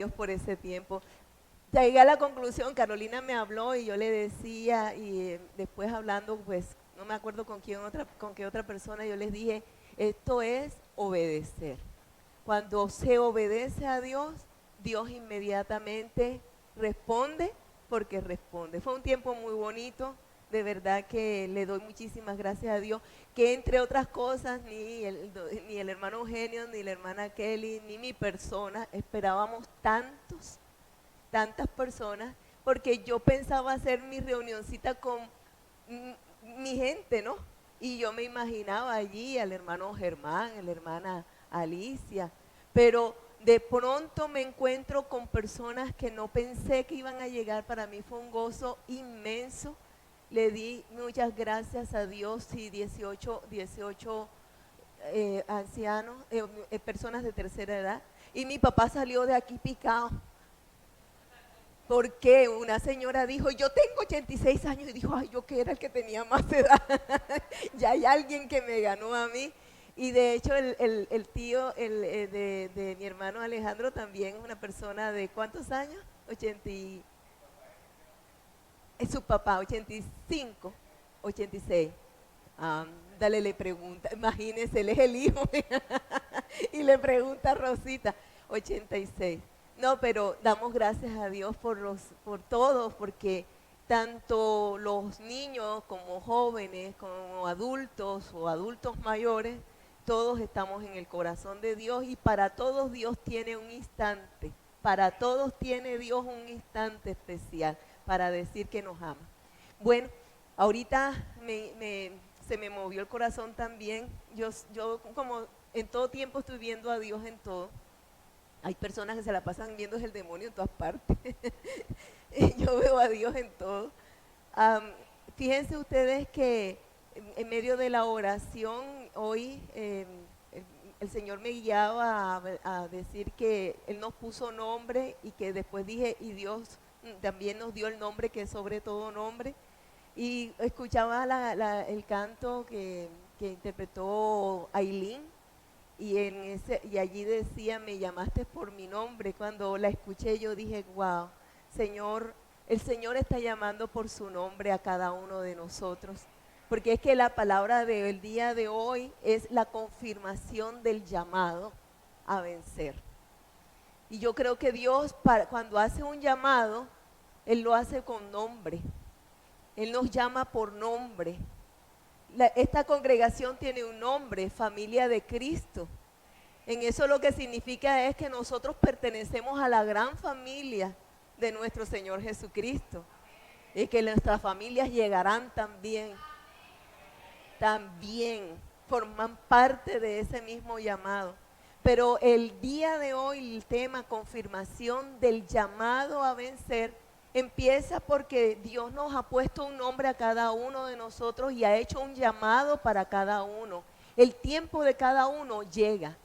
Dios por ese tiempo. Llegué a la conclusión, Carolina me habló y yo le decía, y después hablando, pues no me acuerdo con qué otra persona, yo les dije, esto es obedecer. Cuando se obedece a Dios, Dios inmediatamente responde porque responde. Fue un tiempo muy bonito, de verdad que le doy muchísimas gracias a Dios, que entre otras cosas ni el hermano Eugenio, ni la hermana Kelly, ni mi persona esperábamos tantas personas, porque yo pensaba hacer mi reunioncita con mi gente, ¿no? Y yo me imaginaba allí al hermano Germán, a la hermana Alicia, pero de pronto me encuentro con personas que no pensé que iban a llegar. Para mí fue un gozo inmenso. Le di muchas gracias a Dios y 18 ancianos, personas de tercera edad. Y mi papá salió de aquí picado porque una señora dijo, yo tengo 86 años, y dijo, ay, yo que era el que tenía más edad. Ya hay alguien que me ganó a mí. Y de hecho el tío de mi hermano Alejandro también es una persona de ¿cuántos años? 80 es su papá, 85, 86. Dale, le pregunta, imagínese, él es el hijo. Y le pregunta a Rosita, 86. No, pero damos gracias a Dios por todos, porque tanto los niños como jóvenes, como adultos o adultos mayores, todos estamos en el corazón de Dios, y para todos Dios tiene un instante, para todos tiene Dios un instante especial para decir que nos ama. Bueno, ahorita se me movió el corazón también. Yo como en todo tiempo estoy viendo a Dios en todo. Hay personas que se la pasan viendo el demonio en todas partes. Yo veo a Dios en todo. Fíjense ustedes que en medio de la oración hoy el Señor me guiaba a decir que Él nos puso nombre, y que después dije, y Dios también nos dio el nombre que es sobre todo nombre. Y escuchaba el canto que interpretó Ailín, y allí decía, me llamaste por mi nombre. Cuando la escuché yo dije, wow, Señor, el Señor está llamando por su nombre a cada uno de nosotros. Porque es que la palabra del día de hoy es la confirmación del llamado a vencer. Y yo creo que Dios, cuando hace un llamado, Él lo hace con nombre. Él nos llama por nombre. Esta congregación tiene un nombre, Familia de Cristo. En eso lo que significa es que nosotros pertenecemos a la gran familia de nuestro Señor Jesucristo. Y que nuestras familias llegarán también forman parte de ese mismo llamado. Pero el día de hoy el tema confirmación del llamado a vencer empieza porque Dios nos ha puesto un nombre a cada uno de nosotros y ha hecho un llamado para cada uno. El tiempo de cada uno llega.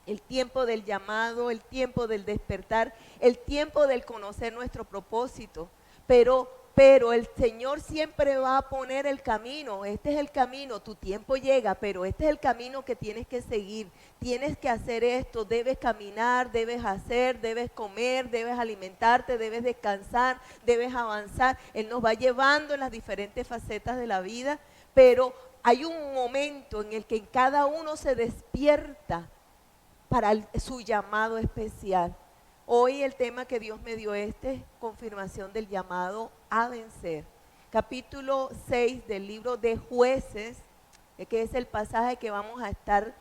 El tiempo del llamado, el tiempo del despertar, el tiempo del conocer nuestro propósito. Pero el Señor siempre va a poner el camino. Este es el camino, tu tiempo llega, pero este es el camino que tienes que seguir. Tienes que hacer esto, debes caminar, debes hacer, debes comer, debes alimentarte, debes descansar, debes avanzar. Él nos va llevando en las diferentes facetas de la vida, pero hay un momento en el que cada uno se despierta para su llamado especial. Hoy el tema que Dios me dio confirmación del llamado a vencer. Capítulo 6 del libro de Jueces, que es el pasaje que vamos a estar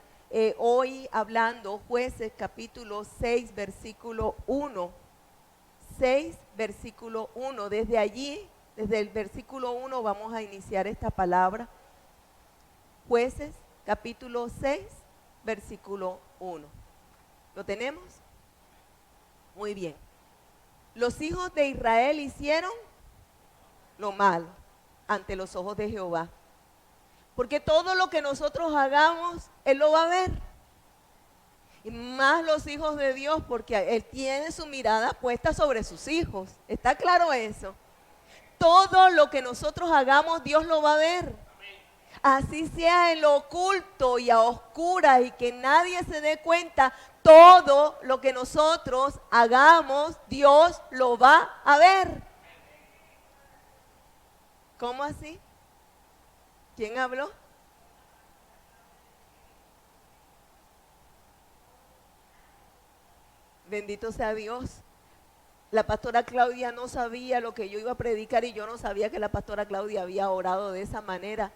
hoy hablando. Jueces capítulo 6 versículo 1. 6 versículo 1. Desde allí, desde el versículo 1 vamos a iniciar esta palabra. Jueces capítulo 6 versículo 1. ¿Lo tenemos? Muy bien. Los hijos de Israel hicieron lo malo ante los ojos de Jehová. Porque todo lo que nosotros hagamos, Él lo va a ver. Y más los hijos de Dios, porque Él tiene su mirada puesta sobre sus hijos. ¿Está claro eso? Todo lo que nosotros hagamos, Dios lo va a ver. Así sea en lo oculto y a oscuras y que nadie se dé cuenta, todo lo que nosotros hagamos, Dios lo va a ver. ¿Cómo así? ¿Quién habló? Bendito sea Dios. La pastora Claudia no sabía lo que yo iba a predicar y yo no sabía que la pastora Claudia había orado de esa manera.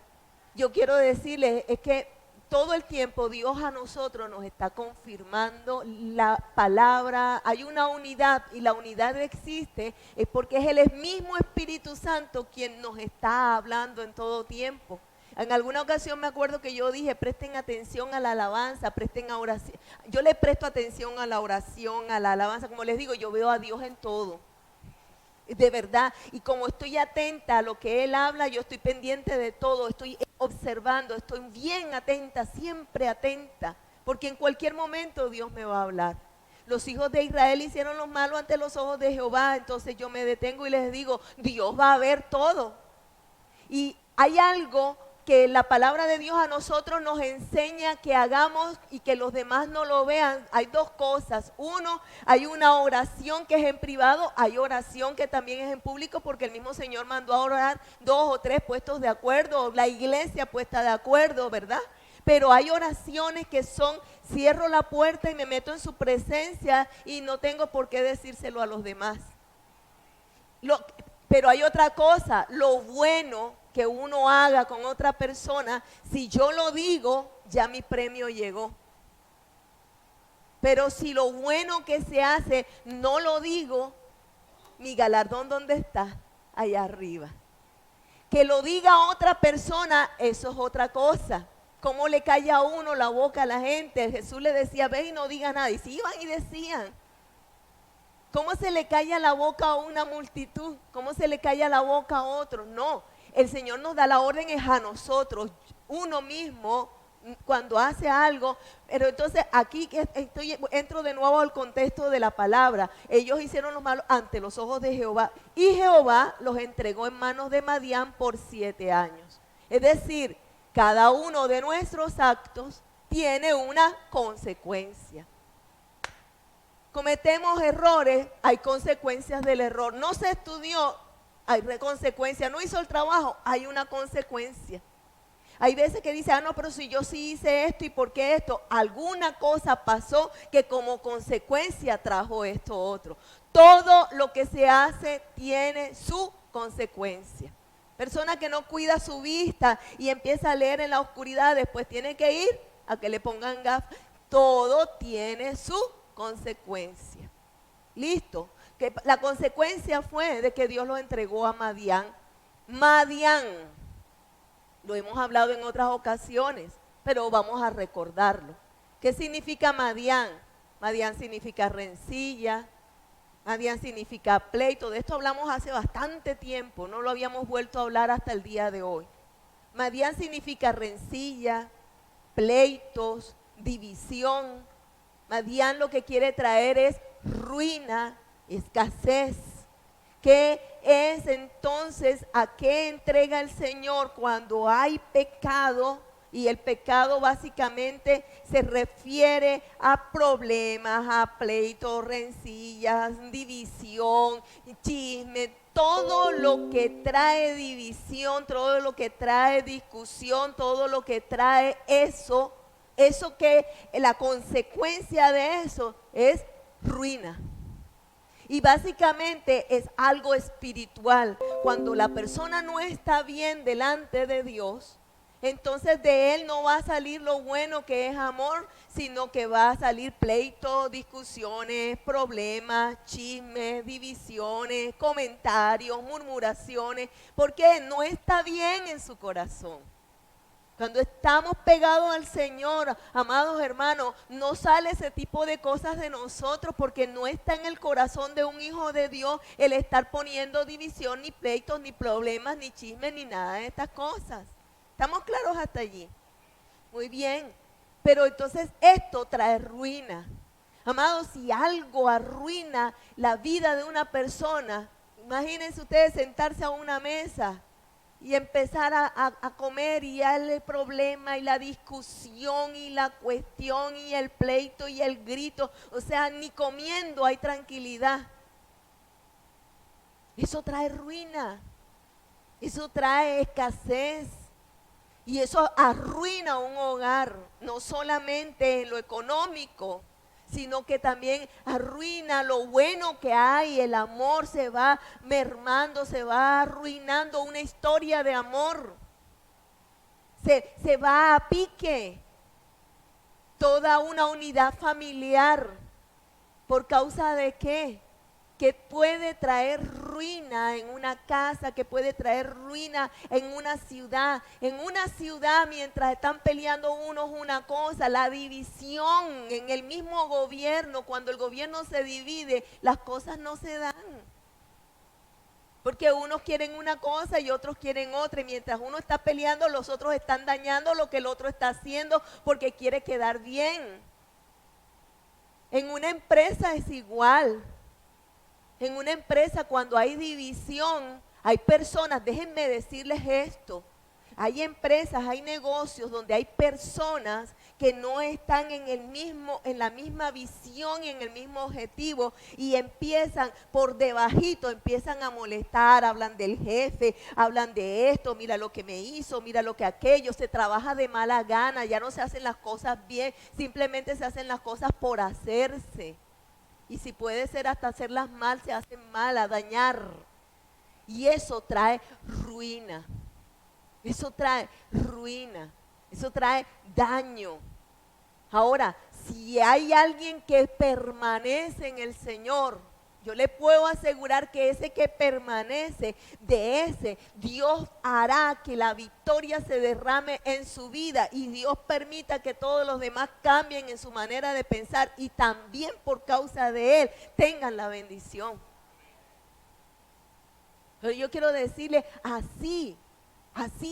Yo quiero decirles, es que todo el tiempo Dios a nosotros nos está confirmando la palabra. Hay una unidad y la unidad existe es porque es el mismo Espíritu Santo quien nos está hablando en todo tiempo. En alguna ocasión me acuerdo que yo dije, presten atención a la alabanza, presten a oración. Yo le presto atención a la oración, a la alabanza. Como les digo, yo veo a Dios en todo. De verdad, y como estoy atenta a lo que Él habla, yo estoy pendiente de todo, estoy observando, estoy bien atenta, siempre atenta, porque en cualquier momento Dios me va a hablar. Los hijos de Israel hicieron lo malo ante los ojos de Jehová, entonces yo me detengo y les digo, Dios va a ver todo. Y hay algo que la palabra de Dios a nosotros nos enseña que hagamos y que los demás no lo vean. Hay dos cosas. Uno, hay una oración que es en privado, hay oración que también es en público porque el mismo Señor mandó a orar 2 o 3 puestos de acuerdo, la iglesia puesta de acuerdo, ¿verdad? Pero hay oraciones que son, cierro la puerta y me meto en su presencia y no tengo por qué decírselo a los demás. Pero hay otra cosa, lo bueno que uno haga con otra persona, si yo lo digo, ya mi premio llegó. Pero si lo bueno que se hace no lo digo, mi galardón ¿dónde está? Allá arriba. Que lo diga otra persona, eso es otra cosa. ¿Cómo le calla a uno la boca a la gente? Jesús le decía, ve y no diga nada. Y si iban y decían. ¿Cómo se le calla la boca a una multitud? ¿Cómo se le calla la boca a otros? No, el Señor nos da la orden es a nosotros, uno mismo cuando hace algo. Pero entonces aquí entro de nuevo al contexto de la palabra. Ellos hicieron lo malo ante los ojos de Jehová y Jehová los entregó en manos de Madián por 7 años. Es decir, cada uno de nuestros actos tiene una consecuencia. Cometemos errores, hay consecuencias del error. No se estudió, hay consecuencias. No hizo el trabajo, hay una consecuencia. Hay veces que dice, no, pero si yo sí hice esto, ¿y por qué esto? Alguna cosa pasó que como consecuencia trajo esto otro. Todo lo que se hace tiene su consecuencia. Persona que no cuida su vista y empieza a leer en la oscuridad, después tiene que ir a que le pongan gafas. Todo tiene su consecuencia. Listo. Que la consecuencia fue de que Dios lo entregó a Madián. Madián, lo hemos hablado en otras ocasiones, pero vamos a recordarlo. ¿Qué significa Madián? Madián significa rencilla, Madián significa pleito. De esto hablamos hace bastante tiempo, no lo habíamos vuelto a hablar hasta el día de hoy. Madián significa rencilla, pleitos, división. Madián lo que quiere traer es ruina, escasez. ¿Qué es entonces a qué entrega el Señor cuando hay pecado? Y el pecado básicamente se refiere a problemas, a pleitos, rencillas, división, chisme, todo lo que trae división, todo lo que trae discusión, todo lo que trae eso que la consecuencia de eso es ruina. Y básicamente es algo espiritual. Cuando la persona no está bien delante de Dios, entonces de él no va a salir lo bueno que es amor, sino que va a salir pleitos, discusiones, problemas, chismes, divisiones, comentarios, murmuraciones, porque no está bien en su corazón. Cuando estamos pegados al Señor, amados hermanos, no sale ese tipo de cosas de nosotros porque no está en el corazón de un hijo de Dios el estar poniendo división, ni pleitos, ni problemas, ni chismes, ni nada de estas cosas. ¿Estamos claros hasta allí? Muy bien, pero entonces esto trae ruina. Amados, si algo arruina la vida de una persona, imagínense ustedes sentarse a una mesa y empezar a comer y ya el problema y la discusión y la cuestión y el pleito y el grito, o sea, ni comiendo hay tranquilidad. Eso trae ruina, eso trae escasez y eso arruina un hogar, no solamente en lo económico, sino que también arruina lo bueno que hay. El amor se va mermando, se va arruinando una historia de amor. Se va a pique toda una unidad familiar. ¿Por causa de qué? Que puede traer ruina en una casa, que puede traer ruina en una ciudad. En una ciudad, mientras están peleando unos una cosa, la división en el mismo gobierno, cuando el gobierno se divide, las cosas no se dan. Porque unos quieren una cosa y otros quieren otra. Y mientras uno está peleando, los otros están dañando lo que el otro está haciendo porque quiere quedar bien. En una empresa es igual. En una empresa cuando hay división, hay personas, déjenme decirles esto, hay empresas, hay negocios donde hay personas que no están en la misma visión y en el mismo objetivo y empiezan por debajito, empiezan a molestar, hablan del jefe, hablan de esto, mira lo que me hizo, mira lo que aquello, se trabaja de mala gana, ya no se hacen las cosas bien, simplemente se hacen las cosas por hacerse. Y si puede ser hasta hacerlas mal, se hacen mal, a dañar. Y eso trae ruina. Eso trae ruina. Eso trae daño. Ahora, si hay alguien que permanece en el Señor, yo le puedo asegurar que ese que permanece, de ese, Dios hará que la victoria se derrame en su vida y Dios permita que todos los demás cambien en su manera de pensar y también por causa de Él tengan la bendición. Pero yo quiero decirle, así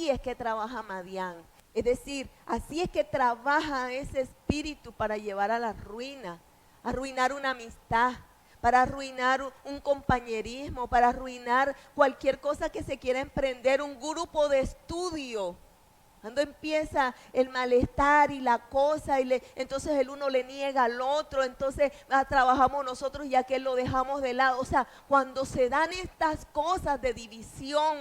es que trabaja Madián. Es decir, así es que trabaja ese espíritu para llevar a la ruina, arruinar una amistad, para arruinar un compañerismo, para arruinar cualquier cosa que se quiera emprender, un grupo de estudio. Cuando empieza el malestar y la cosa, entonces el uno le niega al otro, entonces trabajamos nosotros y aquel lo dejamos de lado. O sea, cuando se dan estas cosas de división,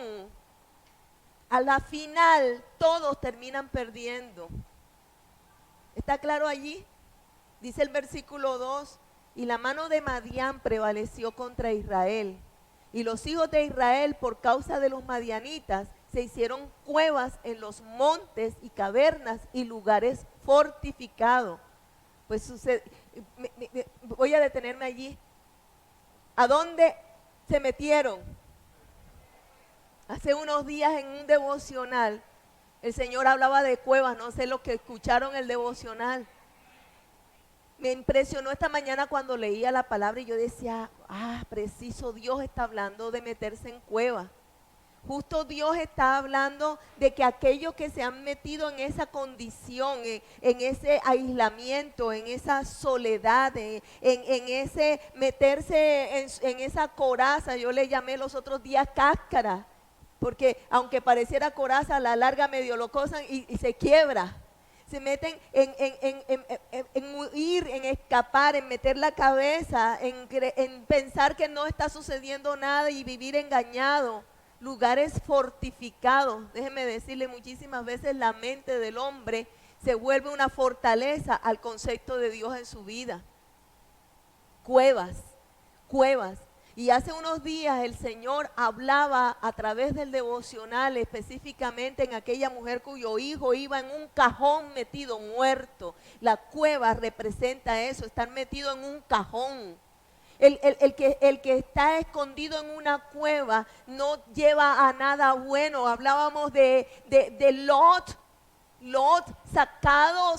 a la final todos terminan perdiendo. ¿Está claro allí? Dice el versículo 2. Y la mano de Madián prevaleció contra Israel. Y los hijos de Israel, por causa de los madianitas, se hicieron cuevas en los montes y cavernas y lugares fortificados. Pues sucede, voy a detenerme allí. ¿A dónde se metieron? Hace unos días en un devocional, el Señor hablaba de cuevas, no sé los que escucharon el devocional. Me impresionó esta mañana cuando leía la palabra y yo decía, preciso, Dios está hablando de meterse en cuevas. Justo Dios está hablando de que aquellos que se han metido en esa condición, en ese aislamiento, en esa soledad, en ese meterse en esa coraza, yo le llamé los otros días cáscara, porque aunque pareciera coraza, a la larga medio lo cosan y se quiebra. Se meten en huir, en escapar, en meter la cabeza, en pensar que no está sucediendo nada y vivir engañado. Lugares fortificados. Déjeme decirle, muchísimas veces la mente del hombre se vuelve una fortaleza al concepto de Dios en su vida. Cuevas. Y hace unos días el Señor hablaba a través del devocional específicamente en aquella mujer cuyo hijo iba en un cajón metido muerto. La cueva representa eso, estar metido en un cajón. El que está escondido en una cueva no lleva a nada bueno. Hablábamos de Lot. Lot sacado,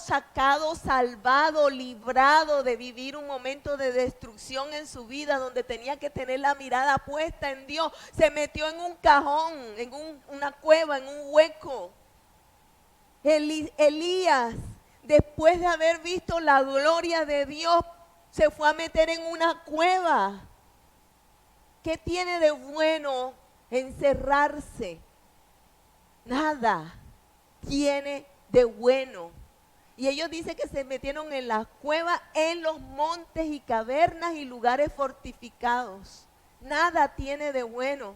salvado, librado de vivir un momento de destrucción en su vida donde tenía que tener la mirada puesta en Dios. Se metió en un cajón, en una cueva, en un hueco. Elías, después de haber visto la gloria de Dios, se fue a meter en una cueva. ¿Qué tiene de bueno encerrarse? nada tiene de bueno. Y ellos dicen que se metieron en las cuevas, en los montes y cavernas y lugares fortificados. Nada tiene de bueno.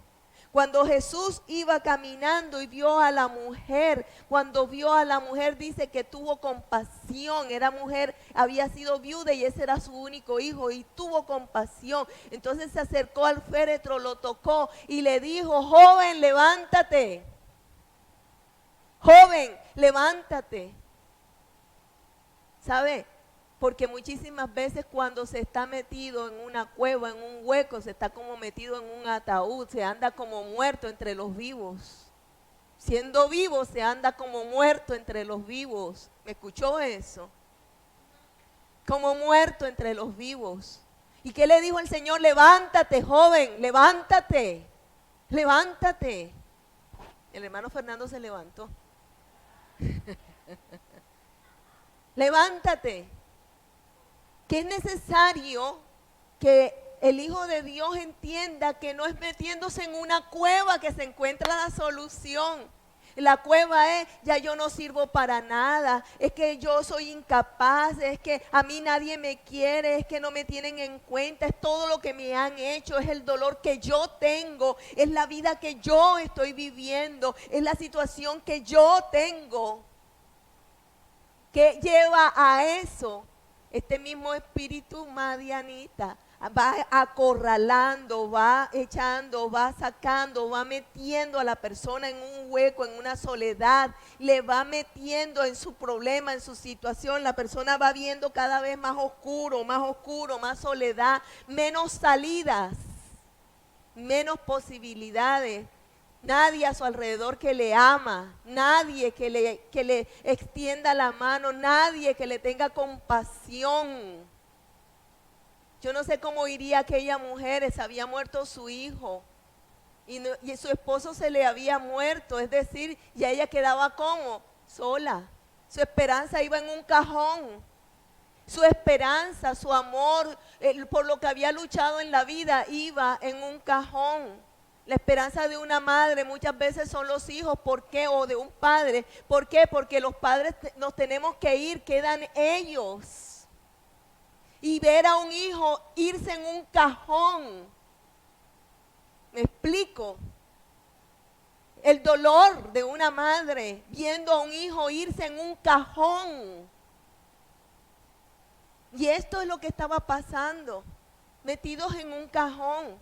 Cuando Jesús iba caminando y vio a la mujer, cuando vio a la mujer dice que tuvo compasión. Era mujer, había sido viuda y ese era su único hijo y tuvo compasión. Entonces se acercó al féretro, lo tocó y le dijo: joven, levántate. Joven, levántate. ¿Sabe? Porque muchísimas veces cuando se está metido en una cueva, en un hueco, se está como metido en un ataúd, se anda como muerto entre los vivos. Siendo vivo se anda como muerto entre los vivos. ¿Me escuchó eso? Como muerto entre los vivos. ¿Y qué le dijo el Señor? Levántate, joven, levántate, levántate. El hermano Fernando se levantó. Levántate. Que es necesario que el Hijo de Dios entienda que no es metiéndose en una cueva que se encuentra la solución. La cueva es: ya yo no sirvo para nada, es que yo soy incapaz, es que a mí nadie me quiere, es que no me tienen en cuenta, es todo lo que me han hecho, es el dolor que yo tengo, es la vida que yo estoy viviendo, es la situación que yo tengo. ¿Qué lleva a eso? Este mismo espíritu madianita va acorralando, va echando, va sacando, va metiendo a la persona en un hueco, en una soledad, le va metiendo en su problema, en su situación. La persona va viendo cada vez más oscuro, más soledad, menos salidas, menos posibilidades. Nadie a su alrededor que le ama, nadie que le extienda la mano, nadie que le tenga compasión. Yo no sé cómo iría aquella mujer, se había muerto su hijo y su esposo se le había muerto, es decir, ya ella quedaba como sola. Su esperanza iba en un cajón. Su esperanza, su amor, por lo que había luchado en la vida, iba en un cajón. La esperanza de una madre muchas veces son los hijos. ¿Por qué? O de un padre. ¿Por qué? Porque los padres nos tenemos que ir, quedan ellos. Y ver a un hijo irse en un cajón. ¿Me explico? El dolor de una madre viendo a un hijo irse en un cajón. Y esto es lo que estaba pasando, metidos en un cajón.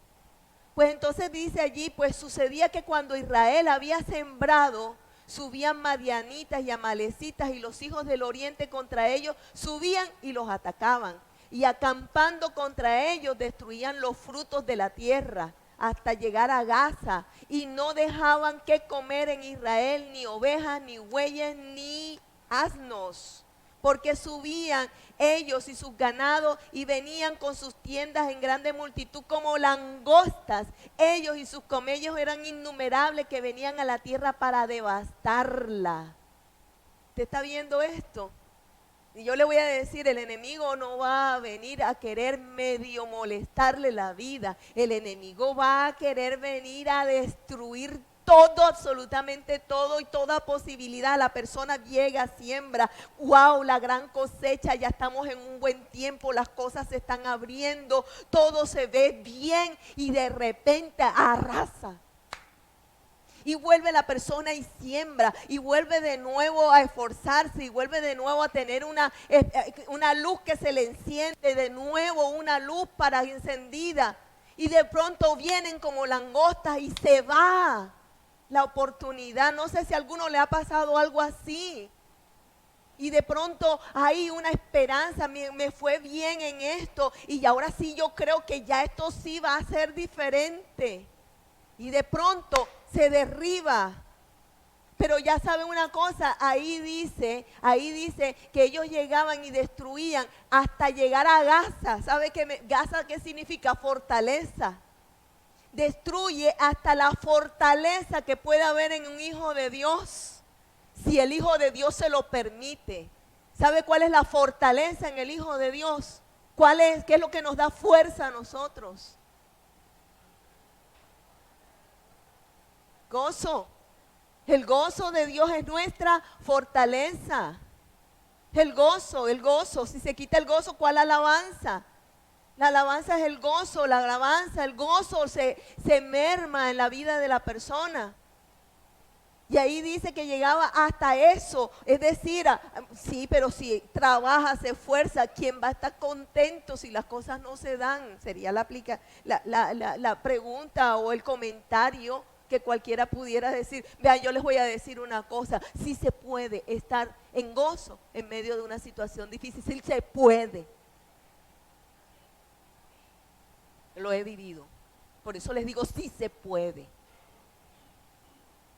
Pues entonces dice allí, pues sucedía que cuando Israel había sembrado, subían madianitas y amalecitas y los hijos del oriente contra ellos, subían y los atacaban. Y acampando contra ellos destruían los frutos de la tierra hasta llegar a Gaza. Y no dejaban que comer en Israel ni ovejas, ni bueyes, ni asnos. Porque subían ellos y sus ganados y venían con sus tiendas en grande multitud como langostas. Ellos y sus camellos eran innumerables que venían a la tierra para devastarla. ¿Usted está viendo esto? Y yo le voy a decir, el enemigo no va a venir a querer medio molestarle la vida. El enemigo va a querer venir a destruir todo, absolutamente todo y toda posibilidad. La persona llega, siembra, wow, la gran cosecha, ya estamos en un buen tiempo, las cosas se están abriendo, todo se ve bien y de repente arrasa. Y vuelve la persona y siembra, y vuelve de nuevo a esforzarse, y vuelve de nuevo a tener una luz que se le enciende, de nuevo una luz para encendida. Y de pronto vienen como langostas y se va la oportunidad. No sé si a alguno le ha pasado algo así. Y de pronto hay una esperanza, me fue bien en esto, y ahora sí yo creo que ya esto sí va a ser diferente. Y de pronto se derriba. Pero ya saben una cosa, ahí dice que ellos llegaban y destruían hasta llegar a Gaza. ¿Sabe Gaza qué significa? Fortaleza. Destruye hasta la fortaleza que puede haber en un hijo de Dios, si el Hijo de Dios se lo permite. ¿Sabe cuál es la fortaleza en el Hijo de Dios? ¿Cuál es? ¿Qué es lo que nos da fuerza a nosotros? Gozo. El gozo de Dios es nuestra fortaleza. El gozo, el gozo. Si se quita el gozo, ¿cuál alabanza? La alabanza es el gozo, la alabanza, el gozo se merma en la vida de la persona. Y ahí dice que llegaba hasta eso. Es decir, sí, pero si trabaja, se esfuerza, ¿quién va a estar contento si las cosas no se dan? Sería la pregunta o el comentario que cualquiera pudiera decir. Vean, yo les voy a decir una cosa. Sí se puede estar en gozo en medio de una situación difícil. Sí se puede. Lo he vivido. Por eso les digo, sí se puede.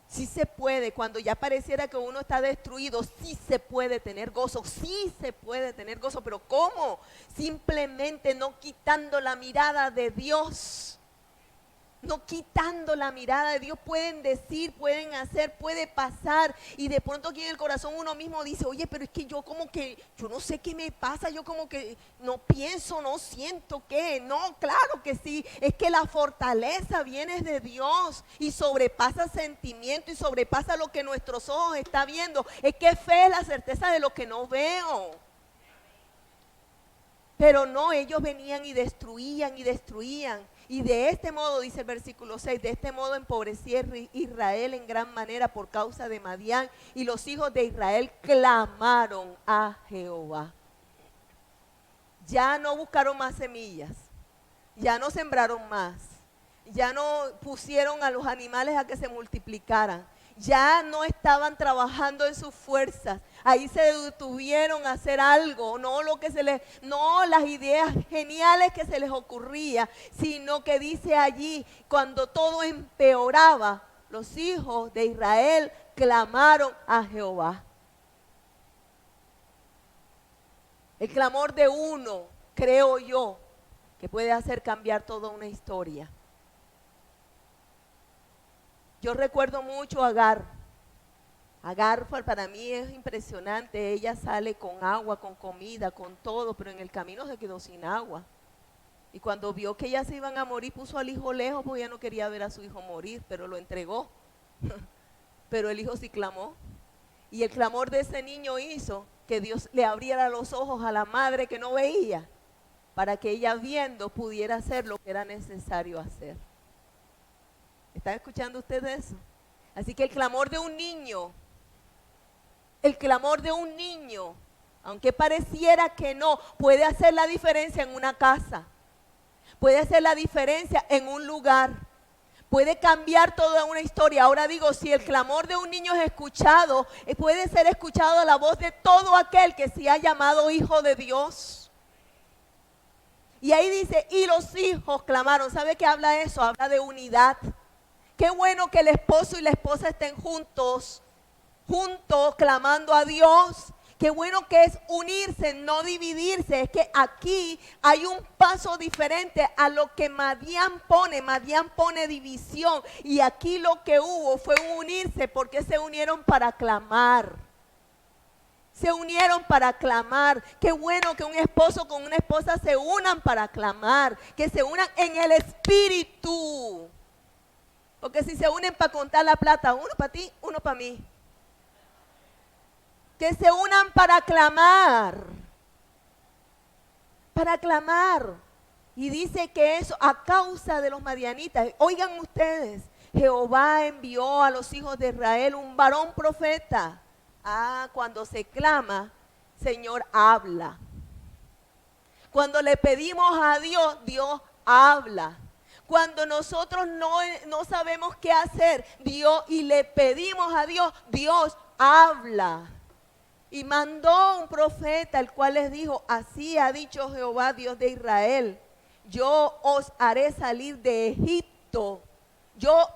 Sí se puede, cuando ya pareciera que uno está destruido, sí se puede tener gozo, sí se puede tener gozo, pero ¿cómo? Simplemente no quitando la mirada de Dios. No quitando la mirada de Dios, pueden decir, pueden hacer, puede pasar. Y de pronto aquí en el corazón uno mismo dice, oye, pero es que yo como que, yo no sé qué me pasa, yo como que no pienso, no siento qué. No, claro que sí, es que la fortaleza viene de Dios y sobrepasa sentimiento y sobrepasa lo que nuestros ojos están viendo. Es que fe es la certeza de lo que no veo. Pero no, ellos venían y destruían y destruían. Y de este modo, dice el versículo 6, de este modo empobrecía Israel en gran manera por causa de Madián. Y los hijos de Israel clamaron a Jehová. Ya no buscaron más semillas, ya no sembraron más, ya no pusieron a los animales a que se multiplicaran. Ya no estaban trabajando en sus fuerzas. Ahí se detuvieron a hacer algo, no las ideas geniales que se les ocurría, sino que dice allí, cuando todo empeoraba, los hijos de Israel clamaron a Jehová. El clamor de uno, creo yo, que puede hacer cambiar toda una historia. Yo recuerdo mucho a Agar. Agar para mí es impresionante. Ella sale con agua, con comida, con todo, pero en el camino se quedó sin agua. Y cuando vio que ya se iban a morir, puso al hijo lejos porque ella no quería ver a su hijo morir, pero lo entregó. Pero el hijo sí clamó. Y el clamor de ese niño hizo que Dios le abriera los ojos a la madre que no veía, para que ella viendo pudiera hacer lo que era necesario hacer. ¿Están escuchando ustedes eso? Así que el clamor de un niño, aunque pareciera que no, puede hacer la diferencia en una casa, puede hacer la diferencia en un lugar, puede cambiar toda una historia. Ahora digo, si el clamor de un niño es escuchado, puede ser escuchado la voz de todo aquel que se ha llamado hijo de Dios. Y ahí dice, y los hijos clamaron. ¿Sabe qué habla eso? Habla de unidad. Qué bueno que el esposo y la esposa estén juntos clamando a Dios. Qué bueno que es unirse, no dividirse. Es que aquí hay un paso diferente a lo que Madián pone. Madián pone división. Y aquí lo que hubo fue unirse, porque se unieron para clamar. Se unieron para clamar. Qué bueno que un esposo con una esposa se unan para clamar. Que se unan en el espíritu. Porque si se unen para contar la plata, uno para ti, uno para mí. Que se unan para clamar. Para clamar. Y dice que eso a causa de los madianitas. Oigan ustedes, Jehová envió a los hijos de Israel un varón profeta. Cuando se clama, Señor habla. Cuando le pedimos a Dios, Dios habla. Cuando nosotros no sabemos qué hacer, y le pedimos a Dios, Dios habla. Y mandó un profeta, el cual les dijo, así ha dicho Jehová, Dios de Israel, yo os haré salir de Egipto. Yo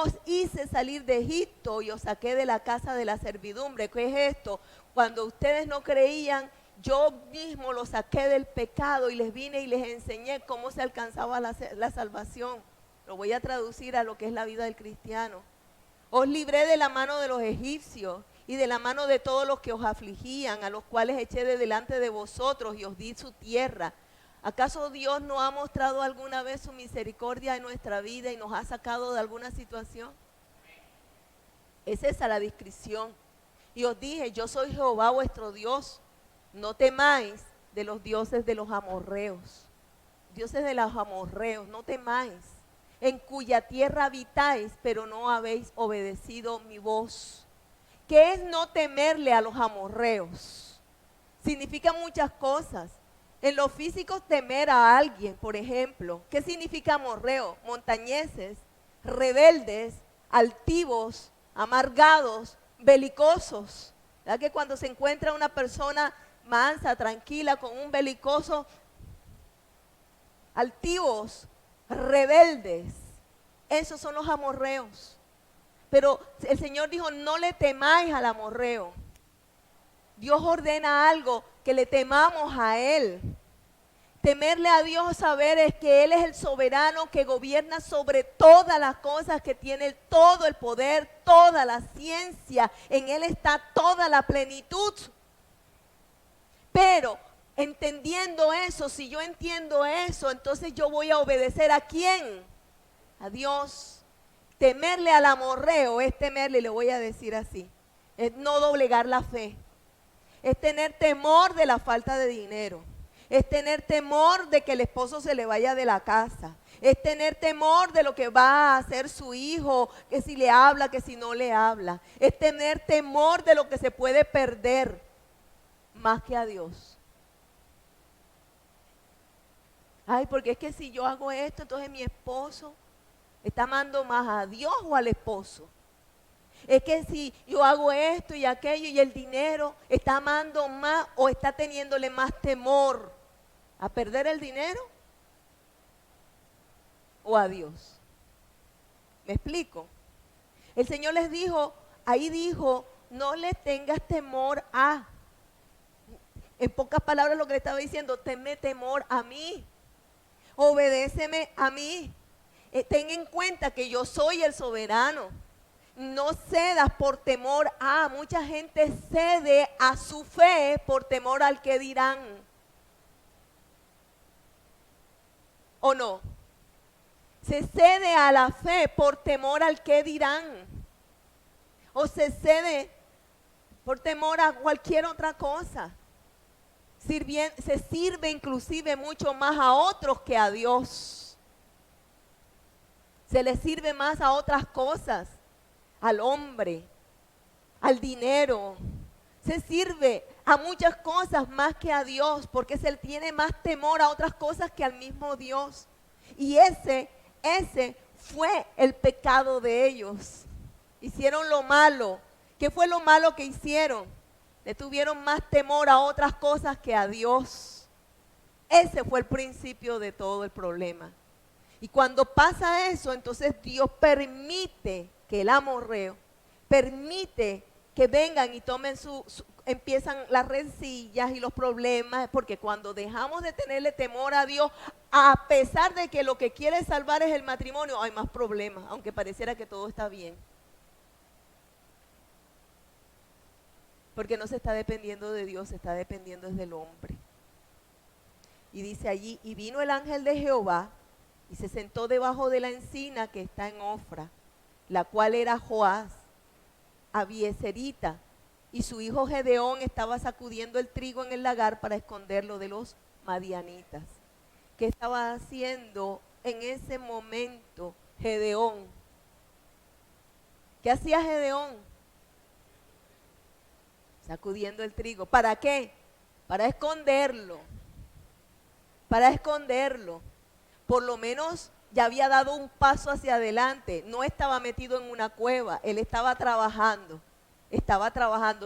os hice salir de Egipto y os saqué de la casa de la servidumbre. ¿Qué es esto? Cuando ustedes no creían, yo mismo los saqué del pecado y les vine y les enseñé cómo se alcanzaba la salvación. Lo voy a traducir a lo que es la vida del cristiano. Os libré de la mano de los egipcios y de la mano de todos los que os afligían, a los cuales eché de delante de vosotros y os di su tierra. ¿Acaso Dios no ha mostrado alguna vez su misericordia en nuestra vida y nos ha sacado de alguna situación? Es esa la descripción. Y os dije, yo soy Jehová vuestro Dios. No temáis de los dioses de los amorreos. Dioses de los amorreos, no temáis. En cuya tierra habitáis, pero no habéis obedecido mi voz. ¿Qué es no temerle a los amorreos? Significa muchas cosas. En lo físico, temer a alguien, por ejemplo. ¿Qué significa amorreo? Montañeses, rebeldes, altivos, amargados, belicosos. ¿Verdad que cuando se encuentra una persona mansa, tranquila, con un belicoso, altivos, rebeldes? Esos son los amorreos. Pero el Señor dijo, no le temáis al amorreo. Dios ordena algo, que le temamos a Él. Temerle a Dios, saber es que Él es el soberano que gobierna sobre todas las cosas, que tiene todo el poder, toda la ciencia. En Él está toda la plenitud. Pero entendiendo eso, si yo entiendo eso, entonces yo voy a obedecer ¿a quién? A Dios. Temerle al amorreo es temerle, le voy a decir así, es no doblegar la fe. Es tener temor de la falta de dinero. Es tener temor de que el esposo se le vaya de la casa. Es tener temor de lo que va a hacer su hijo, que si le habla, que si no le habla. Es tener temor de lo que se puede perder, más que a Dios. Ay, porque es que si yo hago esto, entonces mi esposo está amando más a Dios o al esposo. Es que si yo hago esto y aquello y el dinero, está amando más o está teniéndole más temor a perder el dinero o a Dios. ¿Me explico? El Señor les dijo, ahí dijo, no le tengas temor a. En pocas palabras lo que le estaba diciendo, tenme temor a mí. Obedéceme a mí. Ten en cuenta que yo soy el soberano. No cedas por temor a. Mucha gente cede a su fe por temor al que dirán. ¿O no? Se cede a la fe por temor al que dirán. O se cede por temor a cualquier otra cosa. Se sirve inclusive mucho más a otros que a Dios. Se le sirve más a otras cosas. Al hombre, al dinero, se sirve a muchas cosas más que a Dios, porque se le tiene más temor a otras cosas que al mismo Dios. Y ese fue el pecado de ellos. Hicieron lo malo. ¿Qué fue lo malo que hicieron? Le tuvieron más temor a otras cosas que a Dios. Ese fue el principio de todo el problema. Y cuando pasa eso, entonces Dios permite que el amorreo, permite que vengan y tomen empiezan las rencillas y los problemas, porque cuando dejamos de tenerle temor a Dios, a pesar de que lo que quiere salvar es el matrimonio, hay más problemas, aunque pareciera que todo está bien. Porque no se está dependiendo de Dios, se está dependiendo del hombre. Y dice allí, y vino el ángel de Jehová y se sentó debajo de la encina que está en Ofra, la cual era Joás, Abieserita, y su hijo Gedeón estaba sacudiendo el trigo en el lagar para esconderlo de los madianitas. ¿Qué estaba haciendo en ese momento Gedeón? ¿Qué hacía Gedeón? Sacudiendo el trigo. ¿Para qué? Para esconderlo. Para esconderlo. Por lo menos ya había dado un paso hacia adelante. No estaba metido en una cueva. Él estaba trabajando.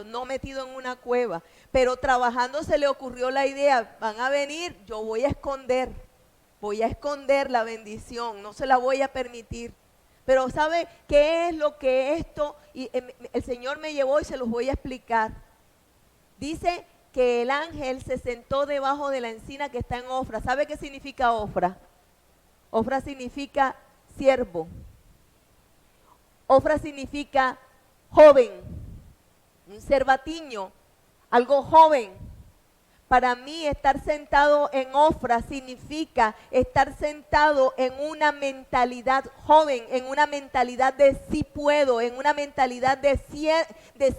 No metido en una cueva. Pero trabajando se le ocurrió la idea, van a venir, yo voy a esconder la bendición, no se la voy a permitir. Pero ¿sabe qué es lo que esto? Y el Señor me llevó y se los voy a explicar. Dice que el ángel se sentó debajo de la encina que está en Ofra. ¿Sabe qué significa Ofra? Ofra significa siervo. Ofra significa joven, un cervatiño, algo joven. Para mí estar sentado en Ofra significa estar sentado en una mentalidad joven, en una mentalidad de sí puedo, en una mentalidad de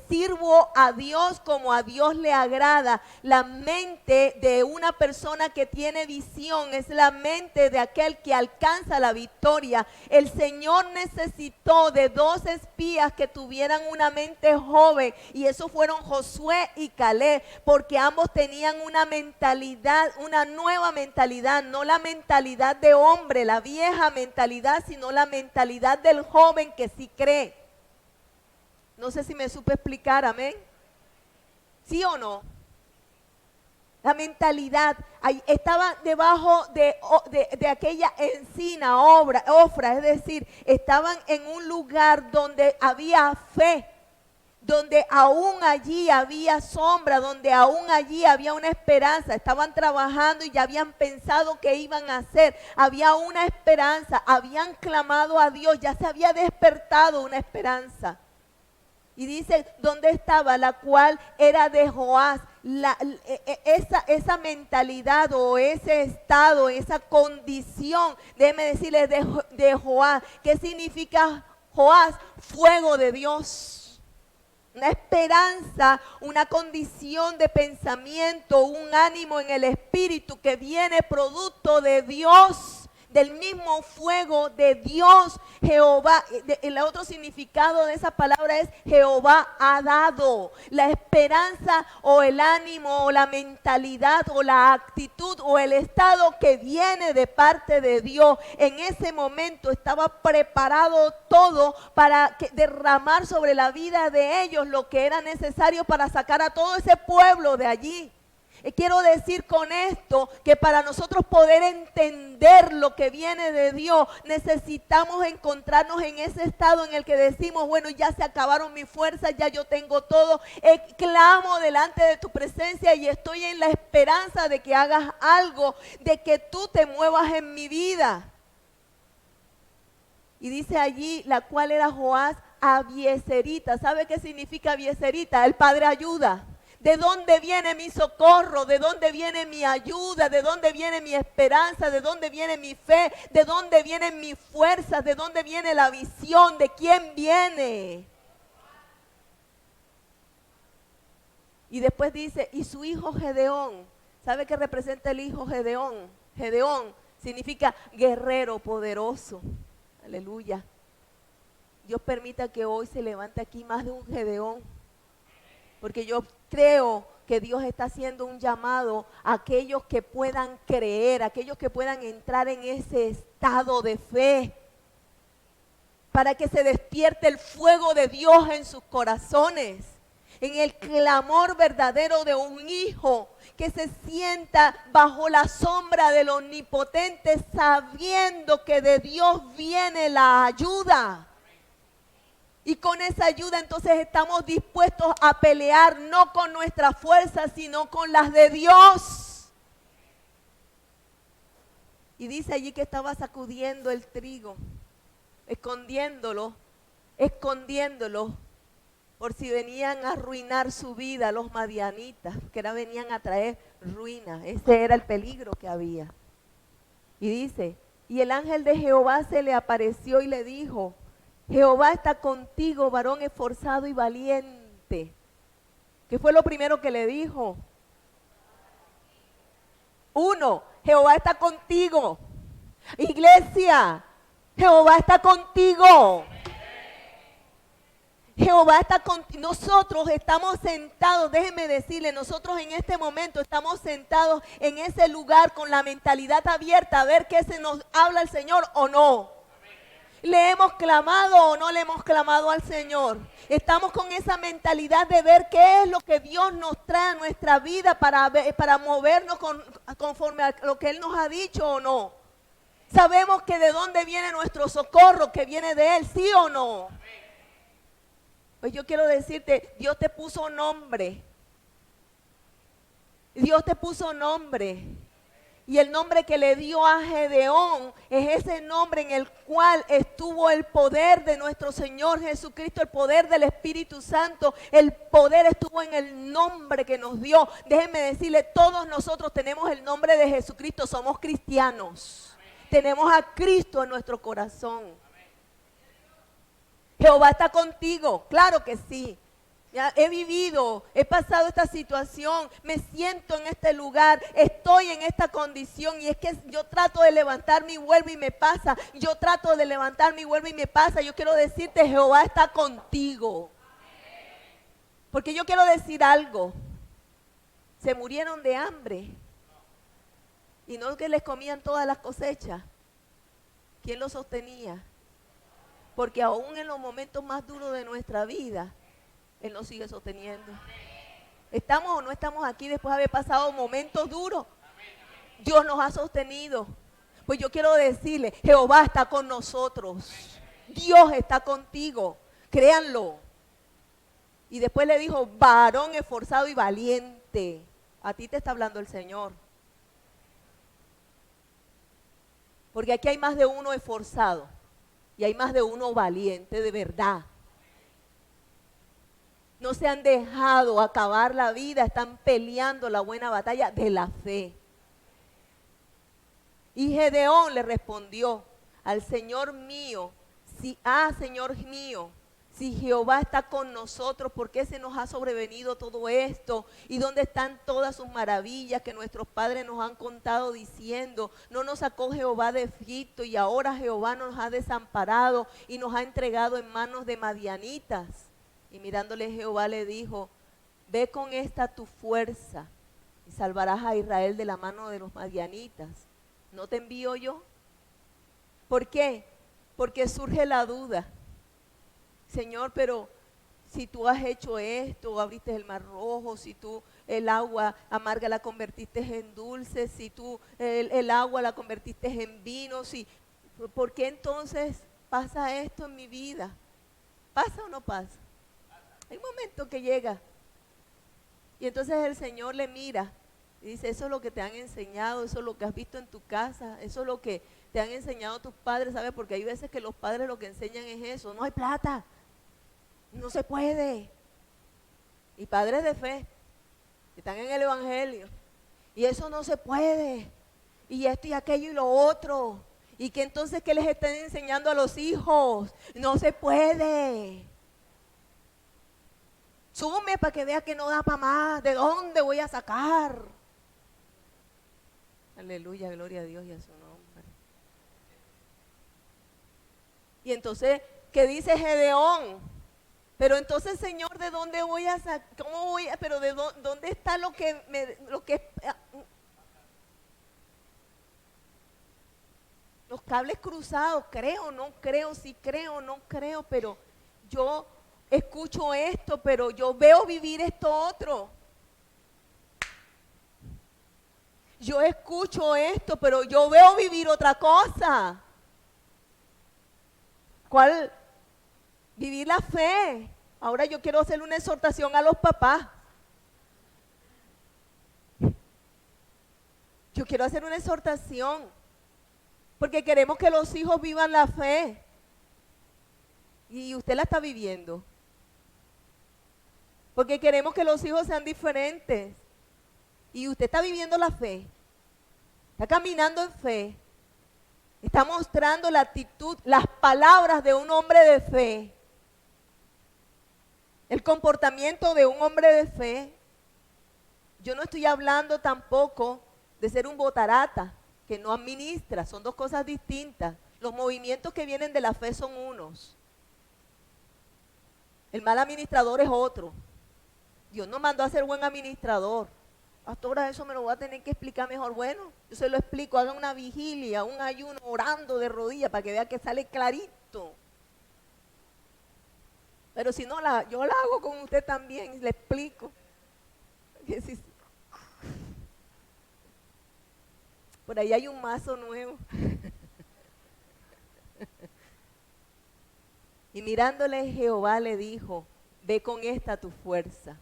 sirvo a Dios como a Dios le agrada. La mente de una persona que tiene visión es la mente de aquel que alcanza la victoria. El Señor necesitó de dos espías que tuvieran una mente joven, y esos fueron Josué y Caleb, porque ambos tenían una mentalidad, una nueva mentalidad, no la mentalidad de hombre, la vieja mentalidad, sino la mentalidad del joven que sí cree. No sé si me supe explicar, amén. ¿Sí o no? La mentalidad, estaba debajo de aquella encina, Ofra, es decir, estaban en un lugar donde había fe, donde aún allí había sombra, donde aún allí había una esperanza. Estaban trabajando y ya habían pensado qué iban a hacer. Había una esperanza, habían clamado a Dios, ya se había despertado una esperanza. Y dice, ¿dónde estaba? La cual era de Joás. Esa mentalidad o ese estado, esa condición, déjeme decirles, de Joás. ¿Qué significa Joás? Fuego de Dios. Una esperanza, una condición de pensamiento, un ánimo en el espíritu que viene producto de Dios, del mismo fuego de Dios. Jehová, el otro significado de esa palabra es Jehová ha dado. La esperanza o el ánimo o la mentalidad o la actitud o el estado que viene de parte de Dios. En ese momento estaba preparado todo para derramar sobre la vida de ellos lo que era necesario para sacar a todo ese pueblo de allí. Quiero decir con esto que para nosotros poder entender lo que viene de Dios, necesitamos encontrarnos en ese estado en el que decimos, bueno, ya se acabaron mis fuerzas, ya yo tengo todo, clamo delante de tu presencia y estoy en la esperanza de que hagas algo, de que tú te muevas en mi vida. Y dice allí, la cual era Joás Abieserita. ¿Sabe qué significa Abieserita? El Padre ayuda. ¿De dónde viene mi socorro? ¿De dónde viene mi ayuda? ¿De dónde viene mi esperanza? ¿De dónde viene mi fe? ¿De dónde vienen mis fuerzas? ¿De dónde viene la visión? ¿De quién viene? Y después dice, y su hijo Gedeón. ¿Sabe qué representa el hijo Gedeón? Gedeón significa guerrero poderoso. Aleluya. Dios permita que hoy se levante aquí más de un Gedeón. Porque yo creo que Dios está haciendo un llamado a aquellos que puedan creer, a aquellos que puedan entrar en ese estado de fe, para que se despierte el fuego de Dios en sus corazones, en el clamor verdadero de un hijo que se sienta bajo la sombra del Omnipotente, sabiendo que de Dios viene la ayuda. Y con esa ayuda entonces estamos dispuestos a pelear no con nuestras fuerzas, sino con las de Dios. Y dice allí que estaba sacudiendo el trigo, escondiéndolo, por si venían a arruinar su vida los madianitas, que ahora venían a traer ruina. Ese era el peligro que había. Y dice, y el ángel de Jehová se le apareció y le dijo, Jehová está contigo, varón esforzado y valiente. ¿Qué fue lo primero que le dijo? 1, Jehová está contigo. Iglesia, Jehová está contigo. Jehová está contigo. Nosotros estamos sentados, déjenme decirle, nosotros en este momento estamos sentados en ese lugar con la mentalidad abierta a ver qué se nos habla el Señor o no. ¿Le hemos clamado o no le hemos clamado al Señor? Estamos con esa mentalidad de ver qué es lo que Dios nos trae a nuestra vida para movernos conforme a lo que Él nos ha dicho o no. Sabemos que de dónde viene nuestro socorro, que viene de Él, ¿sí o no? Pues yo quiero decirte, Dios te puso nombre. Dios te puso nombre. Y el nombre que le dio a Gedeón es ese nombre en el cual estuvo el poder de nuestro Señor Jesucristo, el poder del Espíritu Santo. El poder estuvo en el nombre que nos dio. Déjenme decirle, todos nosotros tenemos el nombre de Jesucristo, somos cristianos. Tenemos a Cristo en nuestro corazón. Jehová está contigo, claro que sí. Ya he vivido, he pasado esta situación, me siento en este lugar, estoy en esta condición y es que yo trato de levantarme y vuelvo y me pasa. Yo trato de levantarme y vuelvo y me pasa. Yo quiero decirte, Jehová está contigo. Porque yo quiero decir algo. Se murieron de hambre y no que les comían todas las cosechas. ¿Quién los sostenía? Porque aún en los momentos más duros de nuestra vida, Él nos sigue sosteniendo. ¿Estamos o no estamos aquí después de haber pasado momentos duros? Dios nos ha sostenido. Pues yo quiero decirle, Jehová está con nosotros. Dios está contigo. Créanlo. Y después le dijo, varón esforzado y valiente. A ti te está hablando el Señor. Porque aquí hay más de uno esforzado. Y hay más de uno valiente de verdad. No se han dejado acabar la vida, están peleando la buena batalla de la fe. Y Gedeón le respondió al Señor mío, Señor mío, si Jehová está con nosotros, ¿por qué se nos ha sobrevenido todo esto? ¿Y dónde están todas sus maravillas que nuestros padres nos han contado diciendo? No nos sacó Jehová de Egipto y ahora Jehová nos ha desamparado y nos ha entregado en manos de madianitas. Y mirándole Jehová le dijo, ve con esta tu fuerza y salvarás a Israel de la mano de los madianitas. ¿No te envío yo? ¿Por qué? Porque surge la duda. Señor, pero si tú has hecho esto, abriste el mar rojo, si tú el agua amarga la convertiste en dulce, si tú el agua la convertiste en vino, ¿por qué entonces pasa esto en mi vida? ¿Pasa o no pasa? Hay un momento que llega y entonces el Señor le mira y dice, eso es lo que te han enseñado, eso es lo que has visto en tu casa, eso es lo que te han enseñado tus padres, ¿sabes? Porque hay veces que los padres lo que enseñan es eso, no hay plata, no se puede. Y padres de fe, que están en el Evangelio, y eso no se puede, y esto y aquello y lo otro, y que entonces, ¿qué les están enseñando a los hijos? No se puede. Sume para que vea que no da para más. ¿De dónde voy a sacar? Aleluya, gloria a Dios y a su nombre. Y entonces, ¿qué dice Gedeón? Pero entonces, Señor, ¿de dónde voy a sacar? ¿Cómo voy a? Pero ¿de dónde está lo que los cables cruzados? Creo, no creo, sí creo, no creo, pero yo escucho esto, pero yo veo vivir esto otro. Yo escucho esto, pero yo veo vivir otra cosa. ¿Cuál? Vivir la fe. Ahora yo quiero hacer una exhortación a los papás. Yo quiero hacer una exhortación, porque queremos que los hijos vivan la fe. Y usted la está viviendo. Porque queremos que los hijos sean diferentes. Y usted está viviendo la fe. Está caminando en fe. Está mostrando la actitud, las palabras de un hombre de fe. El comportamiento de un hombre de fe. Yo no estoy hablando tampoco de ser un botarata que no administra. Son dos cosas distintas. Los movimientos que vienen de la fe son unos. El mal administrador es otro. Dios nos mandó a ser buen administrador. Pastora, eso me lo voy a tener que explicar mejor. Bueno, yo se lo explico. Haga una vigilia, un ayuno, orando de rodillas para que vea que sale clarito. Pero si no, yo la hago con usted también, le explico. Por ahí hay un mazo nuevo. Y mirándole Jehová le dijo, ve con esta tu fuerza.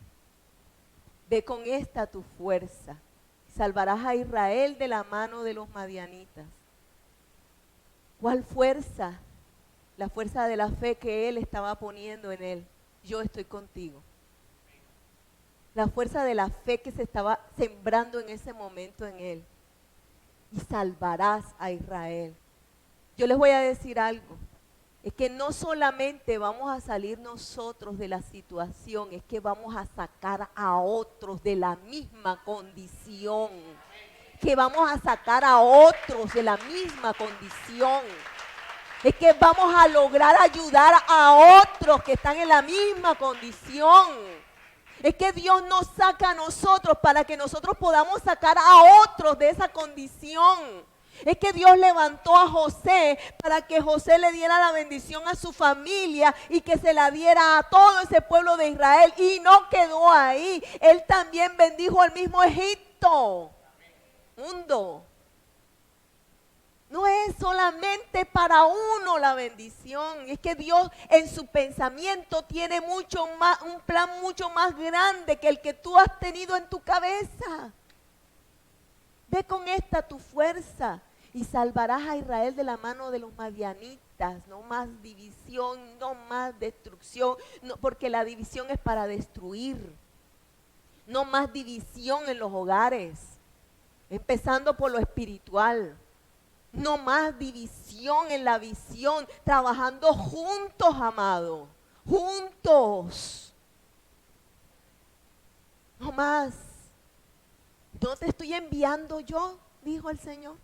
Ve con esta tu fuerza. salvarás a Israel de la mano de los madianitas. ¿Cuál fuerza? La fuerza de la fe que él estaba poniendo en él. Yo estoy contigo. La fuerza de la fe que se estaba sembrando en ese momento en él. Y salvarás a Israel. Yo les voy a decir algo. Es que no solamente vamos a salir nosotros de la situación, es que vamos a sacar a otros de la misma condición. Que vamos a sacar a otros de la misma condición. Es que vamos a lograr ayudar a otros que están en la misma condición. Es que Dios nos saca a nosotros para que nosotros podamos sacar a otros de esa condición. Es que Dios levantó a José para que José le diera la bendición a su familia y que se la diera a todo ese pueblo de Israel. Y no quedó ahí. Él también bendijo al mismo Egipto. Mundo. No es solamente para uno la bendición, es que Dios en su pensamiento tiene mucho más, un plan mucho más grande que el que tú has tenido en tu cabeza. Ve con esta tu fuerza y salvarás a Israel de la mano de los madianitas. No más división, no más destrucción, no, porque la división es para destruir. No más división en los hogares, empezando por lo espiritual. No más división en la visión, trabajando juntos, amado, juntos. No más. ¿No te estoy enviando yo?, dijo el Señor.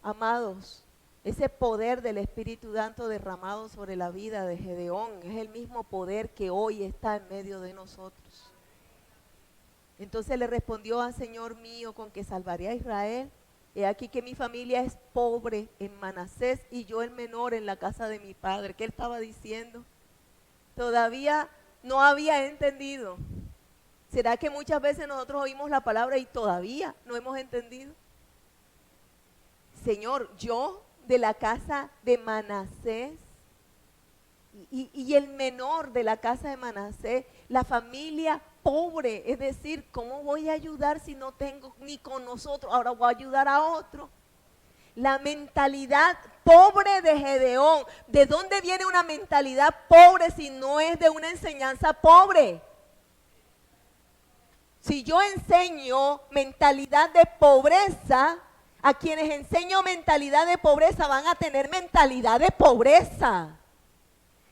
Amados, ese poder del Espíritu Santo derramado sobre la vida de Gedeón es el mismo poder que hoy está en medio de nosotros. Entonces le respondió al Señor mío con que salvaré a Israel. He aquí que mi familia es pobre en Manasés y yo el menor en la casa de mi padre. ¿Qué él estaba diciendo? Todavía no había entendido. ¿Será que muchas veces nosotros oímos la palabra y todavía no hemos entendido? Señor, yo de la casa de Manasés y el menor de la casa de Manasés, la familia pobre, es decir, ¿cómo voy a ayudar si no tengo ni con nosotros? Ahora voy a ayudar a otro. La mentalidad pobre de Gedeón. ¿De dónde viene una mentalidad pobre si no es de una enseñanza pobre? Si yo enseño mentalidad de pobreza, a quienes enseño mentalidad de pobreza van a tener mentalidad de pobreza.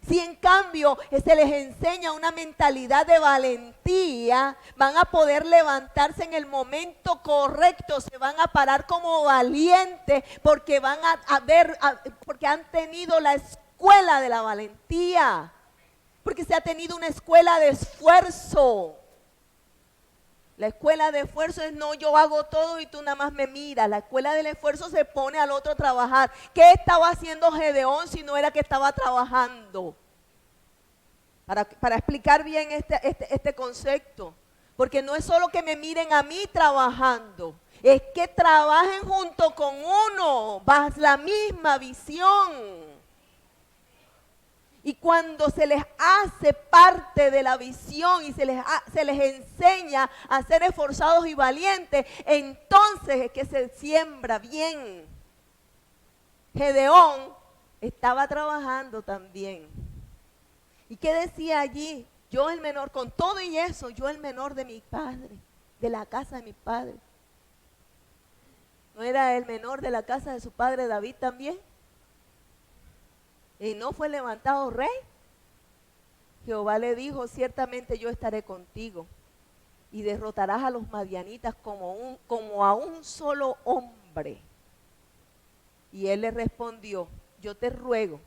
Si en cambio se les enseña una mentalidad de valentía, van a poder levantarse en el momento correcto, se van a parar como valientes porque van a ver, porque han tenido la escuela de la valentía, porque se ha tenido una escuela de esfuerzo. La escuela de esfuerzo es no, yo hago todo y tú nada más me miras. La escuela del esfuerzo se pone al otro a trabajar. ¿Qué estaba haciendo Gedeón si no era que estaba trabajando? Para explicar bien este concepto. Porque no es solo que me miren a mí trabajando, es que trabajen junto con uno, bajo la misma visión. Y cuando se les hace parte de la visión y se les enseña a ser esforzados y valientes, entonces es que se siembra bien. Gedeón estaba trabajando también. ¿Y qué decía allí? Yo el menor, con todo y eso, yo el menor de mi padre, de la casa de mi padre. ¿No era el menor de la casa de su padre David también? ¿Y no fue levantado rey? Jehová le dijo, ciertamente yo estaré contigo y derrotarás a los madianitas como a un solo hombre. Y él le respondió, yo te ruego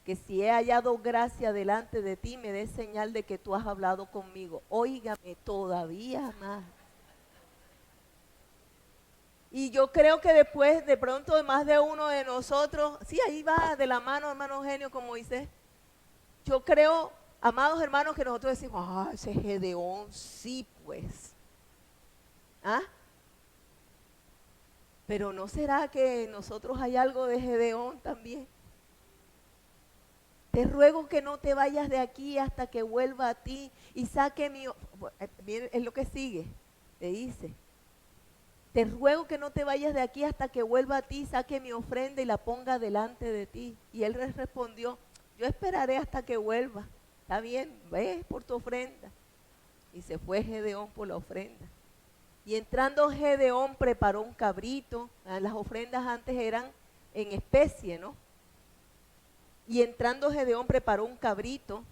que si he hallado gracia delante de ti, me des señal de que tú has hablado conmigo. Óigame todavía más. Y yo creo que después, de pronto, de más de uno de nosotros, sí, ahí va de la mano, hermano Eugenio, con Moisés. Yo creo, amados hermanos, que nosotros decimos, ese Gedeón, sí, pues. ¿Ah? Pero ¿no será que en nosotros hay algo de Gedeón también? Te ruego que no te vayas de aquí hasta que vuelva a ti y saque mi... Es lo que sigue, te dice. te ruego que no te vayas de aquí hasta que vuelva a ti, saque mi ofrenda y la ponga delante de ti. Y él les respondió, yo esperaré hasta que vuelva. Está bien, ve por tu ofrenda. Y se fue Gedeón por la ofrenda. Y entrando Gedeón preparó un cabrito. Las ofrendas antes eran en especie, ¿no? Y entrando Gedeón preparó un cabrito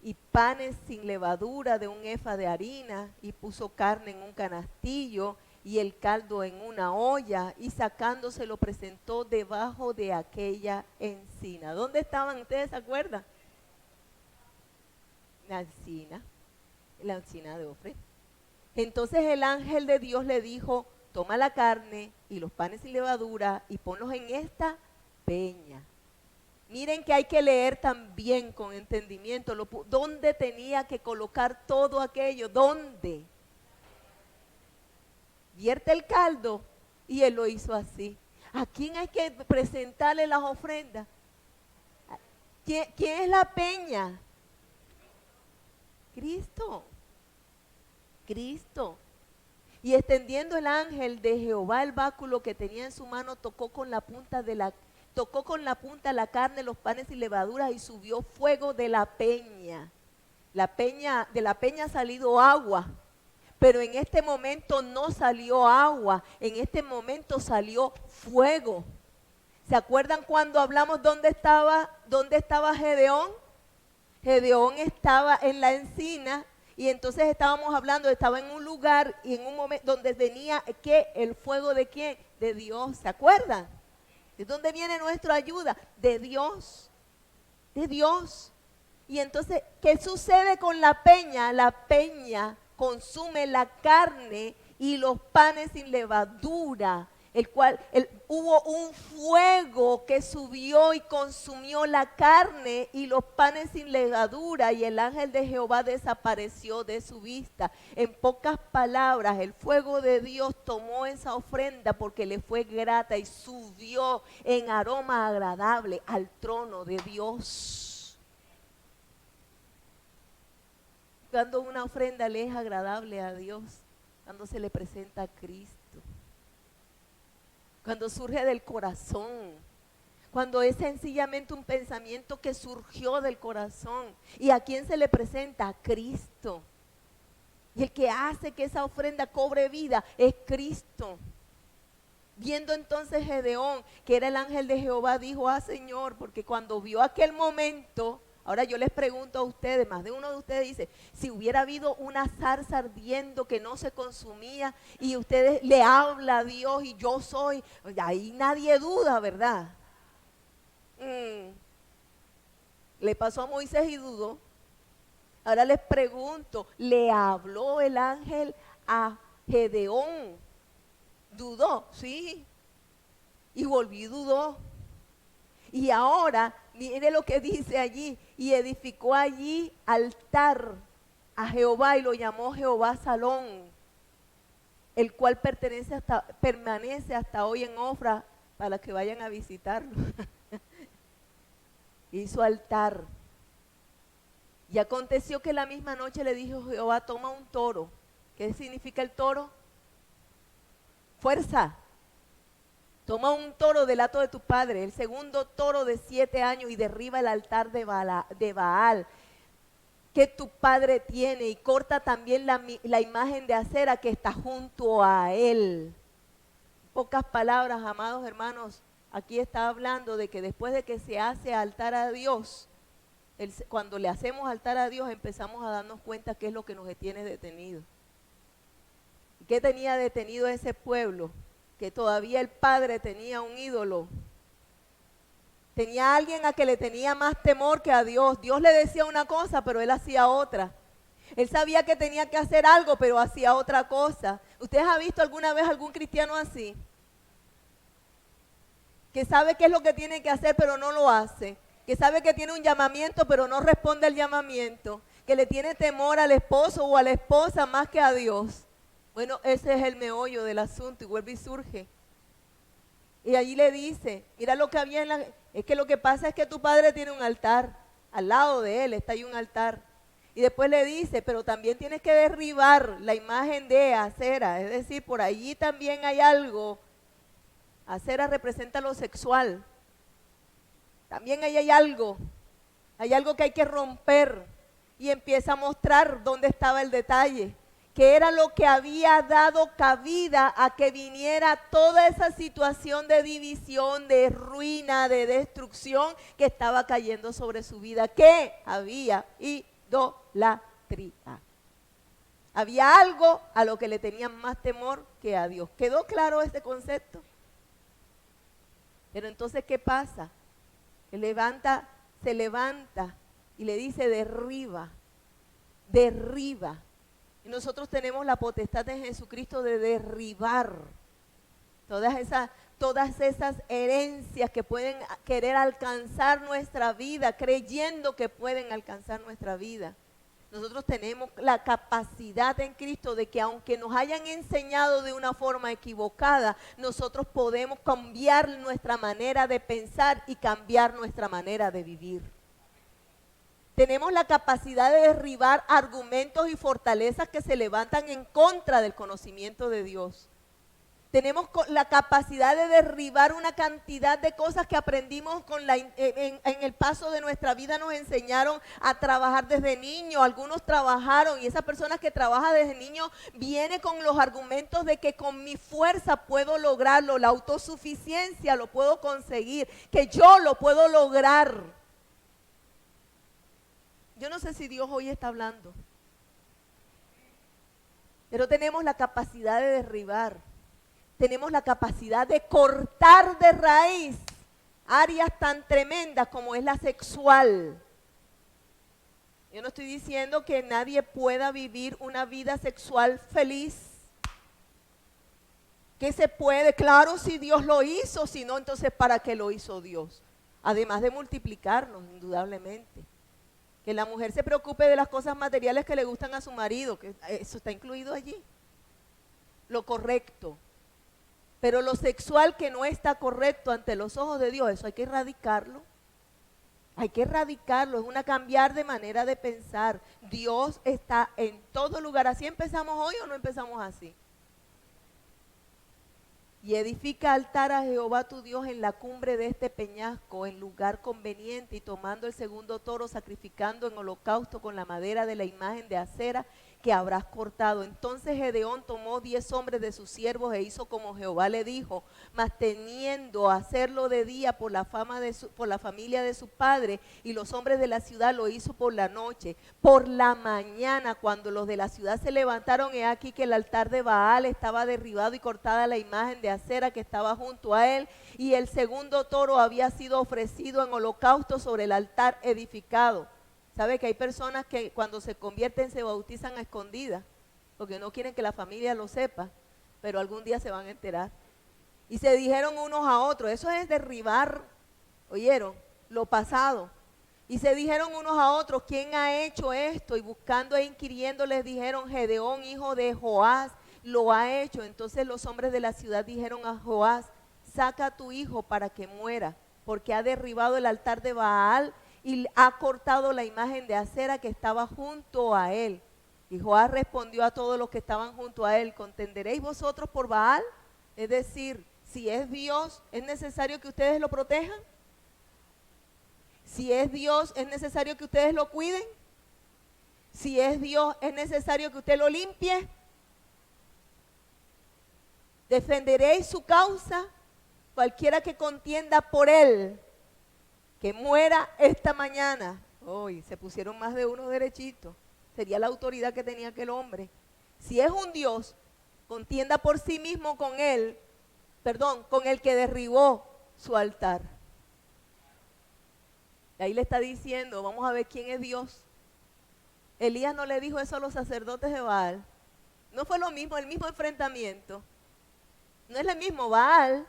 y panes sin levadura de un efa de harina, y puso carne en un canastillo y el caldo en una olla, y sacándose lo presentó debajo de aquella encina. ¿Dónde estaban? ¿Ustedes se acuerdan? La encina de Ofre. Entonces el ángel de Dios le dijo, toma la carne y los panes sin levadura y ponlos en esta peña. Miren que hay que leer también con entendimiento. ¿Dónde tenía que colocar todo aquello? ¿Dónde? Vierte el caldo, y él lo hizo así. ¿A quién hay que presentarle las ofrendas? ¿Quién es la peña? Cristo. Cristo. Y extendiendo el ángel de Jehová el báculo que tenía en su mano, tocó con la punta la carne, los panes y levaduras, y subió fuego de la peña. De la peña ha salido agua, pero en este momento no salió agua, en este momento salió fuego. ¿Se acuerdan cuando hablamos dónde estaba Gedeón? Gedeón estaba en la encina, y entonces estábamos hablando, estaba en un lugar y en un momento donde venía ¿qué? El fuego de ¿quién? De Dios. ¿Se acuerdan? ¿De dónde viene nuestra ayuda? De Dios. De Dios. Y entonces, ¿qué sucede con la peña? La peña consume la carne y los panes sin levadura, hubo un fuego que subió y consumió la carne y los panes sin levadura, y el ángel de Jehová desapareció de su vista. En pocas palabras, el fuego de Dios tomó esa ofrenda porque le fue grata y subió en aroma agradable al trono de Dios. Cuando una ofrenda le es agradable a Dios, cuando se le presenta a Cristo, cuando surge del corazón, cuando es sencillamente un pensamiento que surgió del corazón. ¿Y a quién se le presenta? A Cristo. Y el que hace que esa ofrenda cobre vida es Cristo. Viendo entonces Gedeón, que era el ángel de Jehová, dijo, Señor, porque cuando vio aquel momento, ahora yo les pregunto a ustedes, más de uno de ustedes dice, si hubiera habido una zarza ardiendo que no se consumía y ustedes le habla a Dios y yo soy, ahí nadie duda, ¿verdad? Le pasó a Moisés y dudó. Ahora les pregunto, ¿le habló el ángel a Gedeón? ¿Dudó? Sí. Y volvió y dudó. Y ahora, mire lo que dice allí, y edificó allí altar a Jehová y lo llamó Jehová Salón, el cual permanece hasta hoy en Ofra, para que vayan a visitarlo. Hizo altar. Y aconteció que la misma noche le dijo Jehová, toma un toro. ¿Qué significa el toro? Fuerza. Toma un toro del hato de tu padre, el segundo toro de 7 años, y derriba el altar de Baal que tu padre tiene, y corta también la imagen de acera que está junto a él. Pocas palabras, amados hermanos, aquí está hablando de que después de que se hace altar a Dios, cuando le hacemos altar a Dios, empezamos a darnos cuenta qué es lo que nos tiene detenido. ¿Qué tenía detenido ese pueblo? Que todavía el padre tenía un ídolo. Tenía a alguien a que le tenía más temor que a Dios. Dios le decía una cosa, pero él hacía otra. Él sabía que tenía que hacer algo, pero hacía otra cosa. ¿Ustedes han visto alguna vez algún cristiano así? Que sabe qué es lo que tiene que hacer, pero no lo hace. Que sabe que tiene un llamamiento, pero no responde al llamamiento. Que le tiene temor al esposo o a la esposa más que a Dios. Bueno, ese es el meollo del asunto, y vuelve y surge. Y allí le dice, mira lo que había es que lo que pasa es que tu padre tiene un altar, al lado de él está ahí un altar. Y después le dice, pero también tienes que derribar la imagen de Acera. Es decir, por allí también hay algo. Acera representa lo sexual. También ahí hay algo. Hay algo que hay que romper. Y empieza a mostrar dónde estaba el detalle. Que era lo que había dado cabida a que viniera toda esa situación de división, de ruina, de destrucción que estaba cayendo sobre su vida. ¿Qué? Había idolatría. Había algo a lo que le tenían más temor que a Dios. ¿Quedó claro este concepto? Pero entonces, ¿qué pasa? Se levanta y le dice, derriba. Y nosotros tenemos la potestad de Jesucristo de derribar todas esas herencias que pueden querer alcanzar nuestra vida, creyendo que pueden alcanzar nuestra vida. Nosotros tenemos la capacidad en Cristo de que aunque nos hayan enseñado de una forma equivocada, nosotros podemos cambiar nuestra manera de pensar y cambiar nuestra manera de vivir. Tenemos la capacidad de derribar argumentos y fortalezas que se levantan en contra del conocimiento de Dios. Tenemos la capacidad de derribar una cantidad de cosas que aprendimos en el paso de nuestra vida. Nos enseñaron a trabajar desde niño, algunos trabajaron, y esa persona que trabaja desde niño viene con los argumentos de que con mi fuerza puedo lograrlo, la autosuficiencia lo puedo conseguir, que yo lo puedo lograr. Yo no sé si Dios hoy está hablando, pero tenemos la capacidad de derribar, tenemos la capacidad de cortar de raíz áreas tan tremendas como es la sexual. Yo no estoy diciendo que nadie pueda vivir una vida sexual feliz. Que se puede, claro, si Dios lo hizo, si no, entonces ¿para qué lo hizo Dios? Además de multiplicarnos, indudablemente. Que la mujer se preocupe de las cosas materiales que le gustan a su marido, que eso está incluido allí. Lo correcto. Pero lo sexual que no está correcto ante los ojos de Dios, eso hay que erradicarlo. Hay que erradicarlo, es una cambiar de manera de pensar. Dios está en todo lugar. ¿Así empezamos hoy o no empezamos así? Y edifica altar a Jehová tu Dios en la cumbre de este peñasco, en lugar conveniente, y tomando el segundo toro, sacrificando en holocausto con la madera de la imagen de acera que habrás cortado. Entonces Gedeón tomó 10 hombres de sus siervos e hizo como Jehová le dijo, mas teniendo a hacerlo de día por la familia de su padre, y los hombres de la ciudad lo hizo por la noche. Por la mañana, cuando los de la ciudad se levantaron, he aquí que el altar de Baal estaba derribado y cortada la imagen de acera que estaba junto a él, y el segundo toro había sido ofrecido en holocausto sobre el altar edificado. ¿Sabe que hay personas que cuando se convierten se bautizan a escondidas? Porque no quieren que la familia lo sepa, pero algún día se van a enterar. Y se dijeron unos a otros, eso es derribar, ¿oyeron? Lo pasado. Y se dijeron unos a otros, ¿quién ha hecho esto? Y buscando e inquiriendo les dijeron, Gedeón, hijo de Joás, lo ha hecho. Entonces los hombres de la ciudad dijeron a Joás, saca a tu hijo para que muera, porque ha derribado el altar de Baal y ha cortado la imagen de acera que estaba junto a él. Y Joás respondió a todos los que estaban junto a él, ¿contenderéis vosotros por Baal? Es decir, si es Dios, ¿es necesario que ustedes lo protejan? Si es Dios, ¿es necesario que ustedes lo cuiden? Si es Dios, ¿es necesario que usted lo limpie? ¿Defenderéis su causa? Cualquiera que contienda por él, que muera esta mañana. Hoy se pusieron más de uno derechito. Sería la autoridad que tenía aquel hombre. Si es un Dios, contienda por sí mismo con él, con el que derribó su altar. Y ahí le está diciendo, vamos a ver quién es Dios. Elías no le dijo eso a los sacerdotes de Baal. No fue lo mismo, el mismo enfrentamiento. No es el mismo Baal.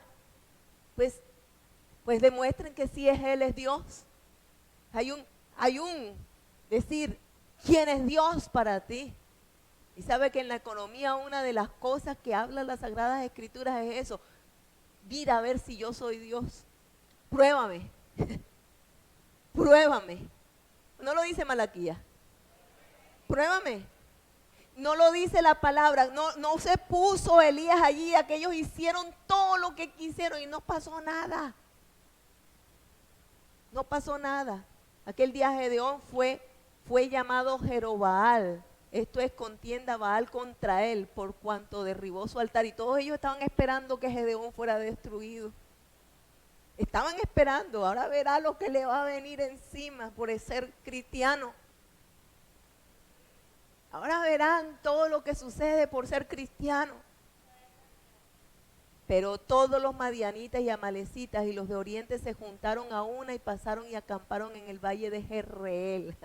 Pues demuestren que sí es Él, es Dios. Hay un decir, ¿quién es Dios para ti? Y sabe que en la economía una de las cosas que hablan las Sagradas Escrituras es eso. Mira a ver si yo soy Dios. Pruébame. Pruébame. No lo dice Malaquías. Pruébame. No lo dice la palabra, no se puso Elías allí, aquellos hicieron todo lo que quisieron y no pasó nada. No pasó nada. Aquel día Gedeón fue llamado Jerobaal. Esto es contienda Baal contra él por cuanto derribó su altar. Y todos ellos estaban esperando que Gedeón fuera destruido. Estaban esperando, ahora verá lo que le va a venir encima por ser cristiano. Ahora verán todo lo que sucede por ser cristiano. Pero todos los madianitas y amalecitas y los de oriente se juntaron a una y pasaron y acamparon en el valle de Jezreel.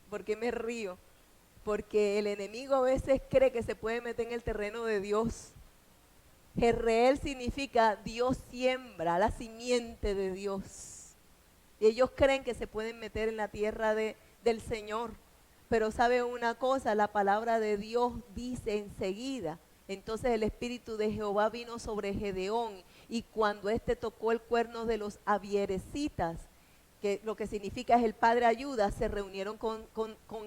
¿Por qué me río? Porque el enemigo a veces cree que se puede meter en el terreno de Dios. Jezreel significa Dios siembra, la simiente de Dios. Y ellos creen que se pueden meter en la tierra del Señor. Pero sabe una cosa, la palabra de Dios dice enseguida. Entonces el Espíritu de Jehová vino sobre Gedeón y cuando éste tocó el cuerno de los abierecitas, que lo que significa es el Padre ayuda, se reunieron con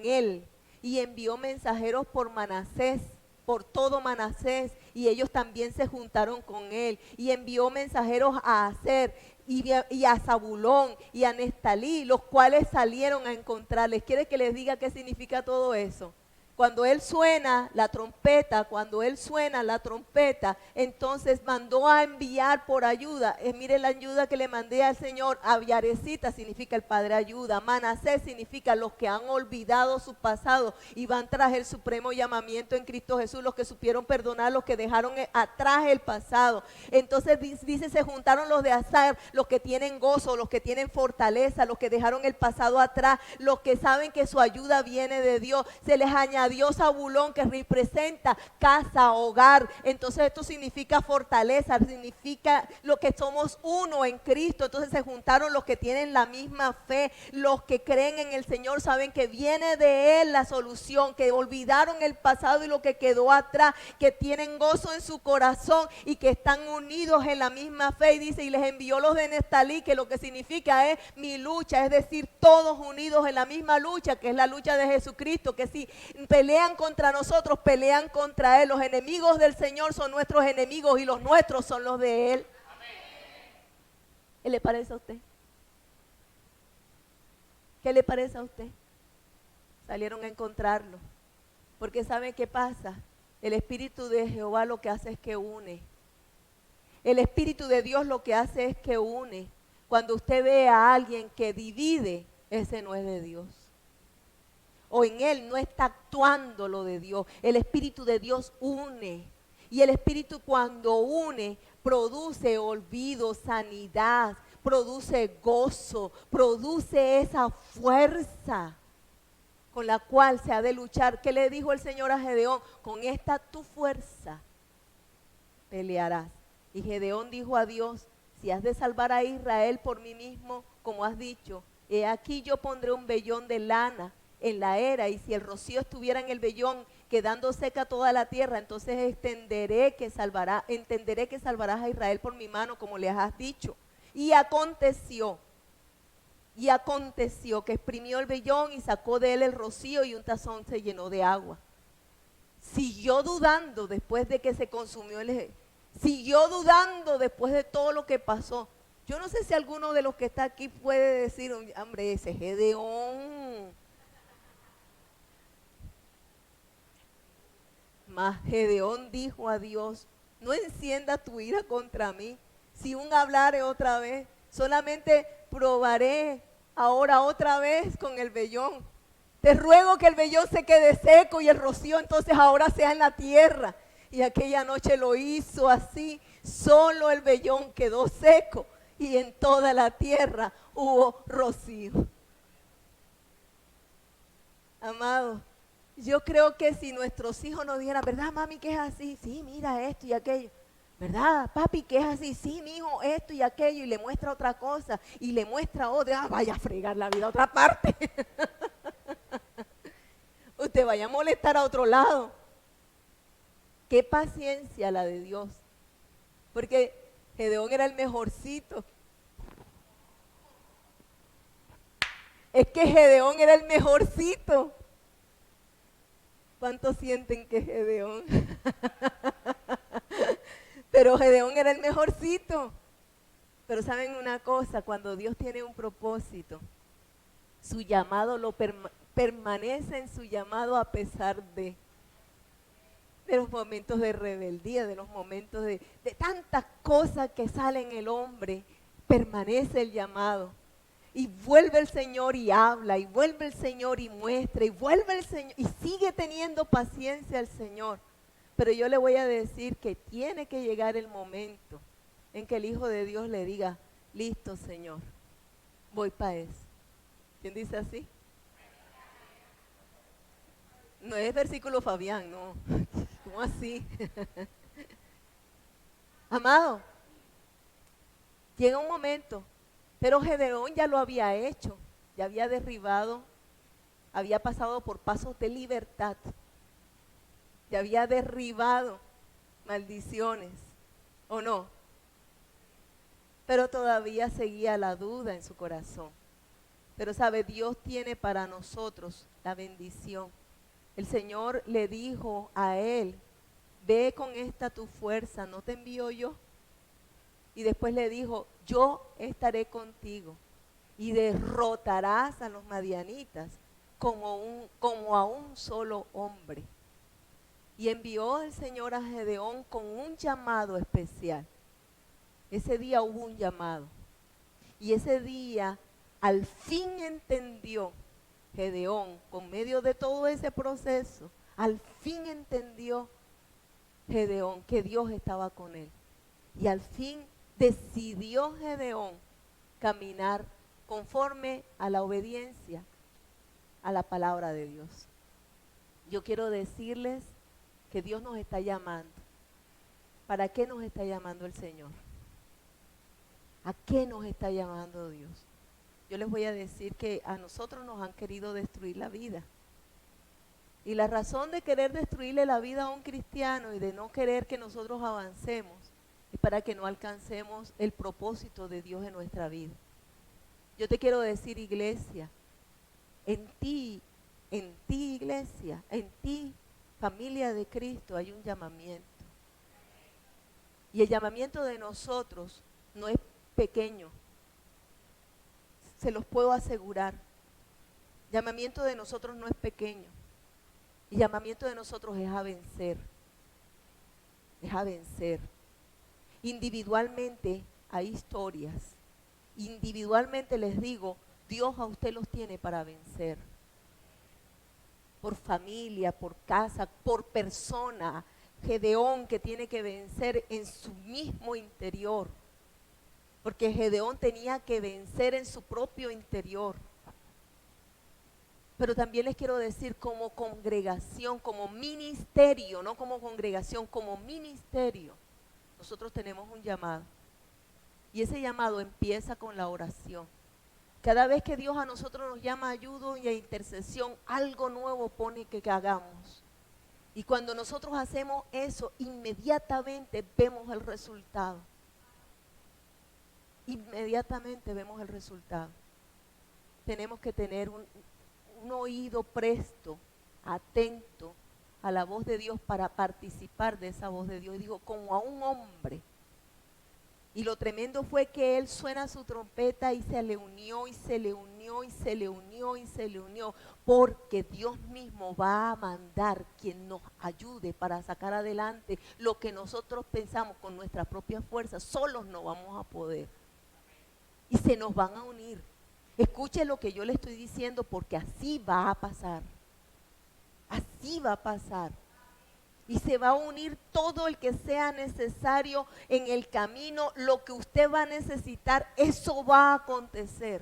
él y envió mensajeros por Manasés, por todo Manasés, y ellos también se juntaron con él y envió mensajeros a Aser y a Zabulón y a Neftalí, los cuales salieron a encontrarles. ¿Quiere que les diga qué significa todo eso? Cuando él suena la trompeta, entonces mandó a enviar por ayuda. Mire la ayuda que le mandé al Señor. Abiarecita significa el Padre ayuda. Manasés significa los que han olvidado su pasado y van tras el supremo llamamiento en Cristo Jesús, los que supieron perdonar, los que dejaron atrás el pasado. Entonces dice, se juntaron los de Aser, los que tienen gozo, los que tienen fortaleza, los que dejaron el pasado atrás, los que saben que su ayuda viene de Dios. Se les añadió Zabulón, que representa casa, hogar. Entonces esto significa fortaleza, significa lo que somos uno en Cristo. Entonces se juntaron los que tienen la misma fe, los que creen en el Señor, saben que viene de Él la solución, que olvidaron el pasado y lo que quedó atrás, que tienen gozo en su corazón y que están unidos en la misma fe. Y dice, y les envió los de Neftalí, que lo que significa es mi lucha, es decir, todos unidos en la misma lucha, que es la lucha de Jesucristo, que si pelean contra nosotros, pelean contra Él. Los enemigos del Señor son nuestros enemigos y los nuestros son los de Él. ¿Qué le parece a usted? ¿Qué le parece a usted? Salieron a encontrarlo. Porque ¿sabe qué pasa? El Espíritu de Jehová lo que hace es que une. El Espíritu de Dios lo que hace es que une. Cuando usted ve a alguien que divide, ese no es de Dios. O en él no está actuando lo de Dios. El Espíritu de Dios une. Y el Espíritu cuando une, produce olvido, sanidad, produce gozo, produce esa fuerza con la cual se ha de luchar. ¿Qué le dijo el Señor a Gedeón? Con esta tu fuerza pelearás. Y Gedeón dijo a Dios, si has de salvar a Israel por mí mismo, como has dicho, he aquí yo pondré un vellón de lana en la era, y si el rocío estuviera en el vellón, quedando seca toda la tierra, entonces entenderé que salvarás a Israel por mi mano, como les has dicho. Y aconteció que exprimió el vellón y sacó de él el rocío, y un tazón se llenó de agua. Siguió dudando después de que se consumió siguió dudando después de todo lo que pasó. Yo no sé si alguno de los que está aquí puede decir, hombre, ese Gedeón. Mas Gedeón dijo a Dios, no encienda tu ira contra mí, si un hablare otra vez, solamente probaré ahora otra vez con el vellón. Te ruego que el vellón se quede seco y el rocío entonces ahora sea en la tierra. Y aquella noche lo hizo así, solo el vellón quedó seco y en toda la tierra hubo rocío. Amado, yo creo que si nuestros hijos nos dijeran, ¿verdad, mami, que es así? Sí, mira esto y aquello. ¿Verdad, papi, que es así? Sí, mi hijo, esto y aquello. Y le muestra otra cosa y le muestra otra. Vaya a fregar la vida a otra parte. Usted vaya a molestar a otro lado. Qué paciencia la de Dios. Porque Gedeón era el mejorcito. Es que Gedeón era el mejorcito. ¿Cuántos sienten que Gedeón? Pero Gedeón era el mejorcito. Pero saben una cosa, cuando Dios tiene un propósito, su llamado permanece en su llamado a pesar de los momentos de rebeldía, de los momentos de tantas cosas que salen en el hombre, permanece el llamado. Y vuelve el Señor y habla, y vuelve el Señor y muestra, y vuelve el Señor, y sigue teniendo paciencia el Señor. Pero yo le voy a decir que tiene que llegar el momento en que el Hijo de Dios le diga, listo Señor, voy para eso. ¿Quién dice así? No es versículo Fabián, no. ¿Cómo así? Amado, llega un momento, pero Gedeón ya lo había hecho, ya había derribado, había pasado por pasos de libertad, ya había derribado maldiciones, ¿o no? Pero todavía seguía la duda en su corazón. Pero sabe, Dios tiene para nosotros la bendición. El Señor le dijo a él, ve con esta tu fuerza, ¿no te envío yo? Y después le dijo, yo estaré contigo y derrotarás a los madianitas como a un solo hombre. Y envió el Señor a Gedeón con un llamado especial. Ese día hubo un llamado. Y ese día al fin entendió Gedeón, con medio de todo ese proceso, al fin entendió Gedeón que Dios estaba con él. Y al fin decidió Gedeón caminar conforme a la obediencia a la palabra de Dios. Yo quiero decirles que Dios nos está llamando. ¿Para qué nos está llamando el Señor? ¿A qué nos está llamando Dios? Yo les voy a decir que a nosotros nos han querido destruir la vida. Y la razón de querer destruirle la vida a un cristiano y de no querer que nosotros avancemos es para que no alcancemos el propósito de Dios en nuestra vida. Yo te quiero decir, iglesia, en ti iglesia, en ti familia de Cristo hay un llamamiento. Y el llamamiento de nosotros no es pequeño, se los puedo asegurar. El llamamiento de nosotros no es pequeño. El llamamiento de nosotros es a vencer. Es a vencer. Individualmente hay historias. Individualmente les digo, Dios a usted los tiene para vencer. Por familia, por casa, por persona. Gedeón que tiene que vencer en su mismo interior. Porque Gedeón tenía que vencer en su propio interior. Pero también les quiero decir, como congregación, como ministerio, no como congregación, como ministerio, nosotros tenemos un llamado. Y ese llamado empieza con la oración. Cada vez que Dios a nosotros nos llama a ayuda y a intercesión, algo nuevo pone que hagamos. Y cuando nosotros hacemos eso, inmediatamente vemos el resultado. Inmediatamente vemos el resultado. Tenemos que tener un oído presto, atento a la voz de Dios para participar de esa voz de Dios. Y digo, como a un hombre. Y lo tremendo fue que él suena su trompeta y se le unió, y se le unió, y se le unió, y se le unió. Porque Dios mismo va a mandar quien nos ayude para sacar adelante lo que nosotros pensamos con nuestra propia fuerza. Solos no vamos a poder. Y se nos van a unir. Escuche lo que yo le estoy diciendo porque así va a pasar. Así va a pasar. Y se va a unir todo el que sea necesario en el camino. Lo que usted va a necesitar, eso va a acontecer.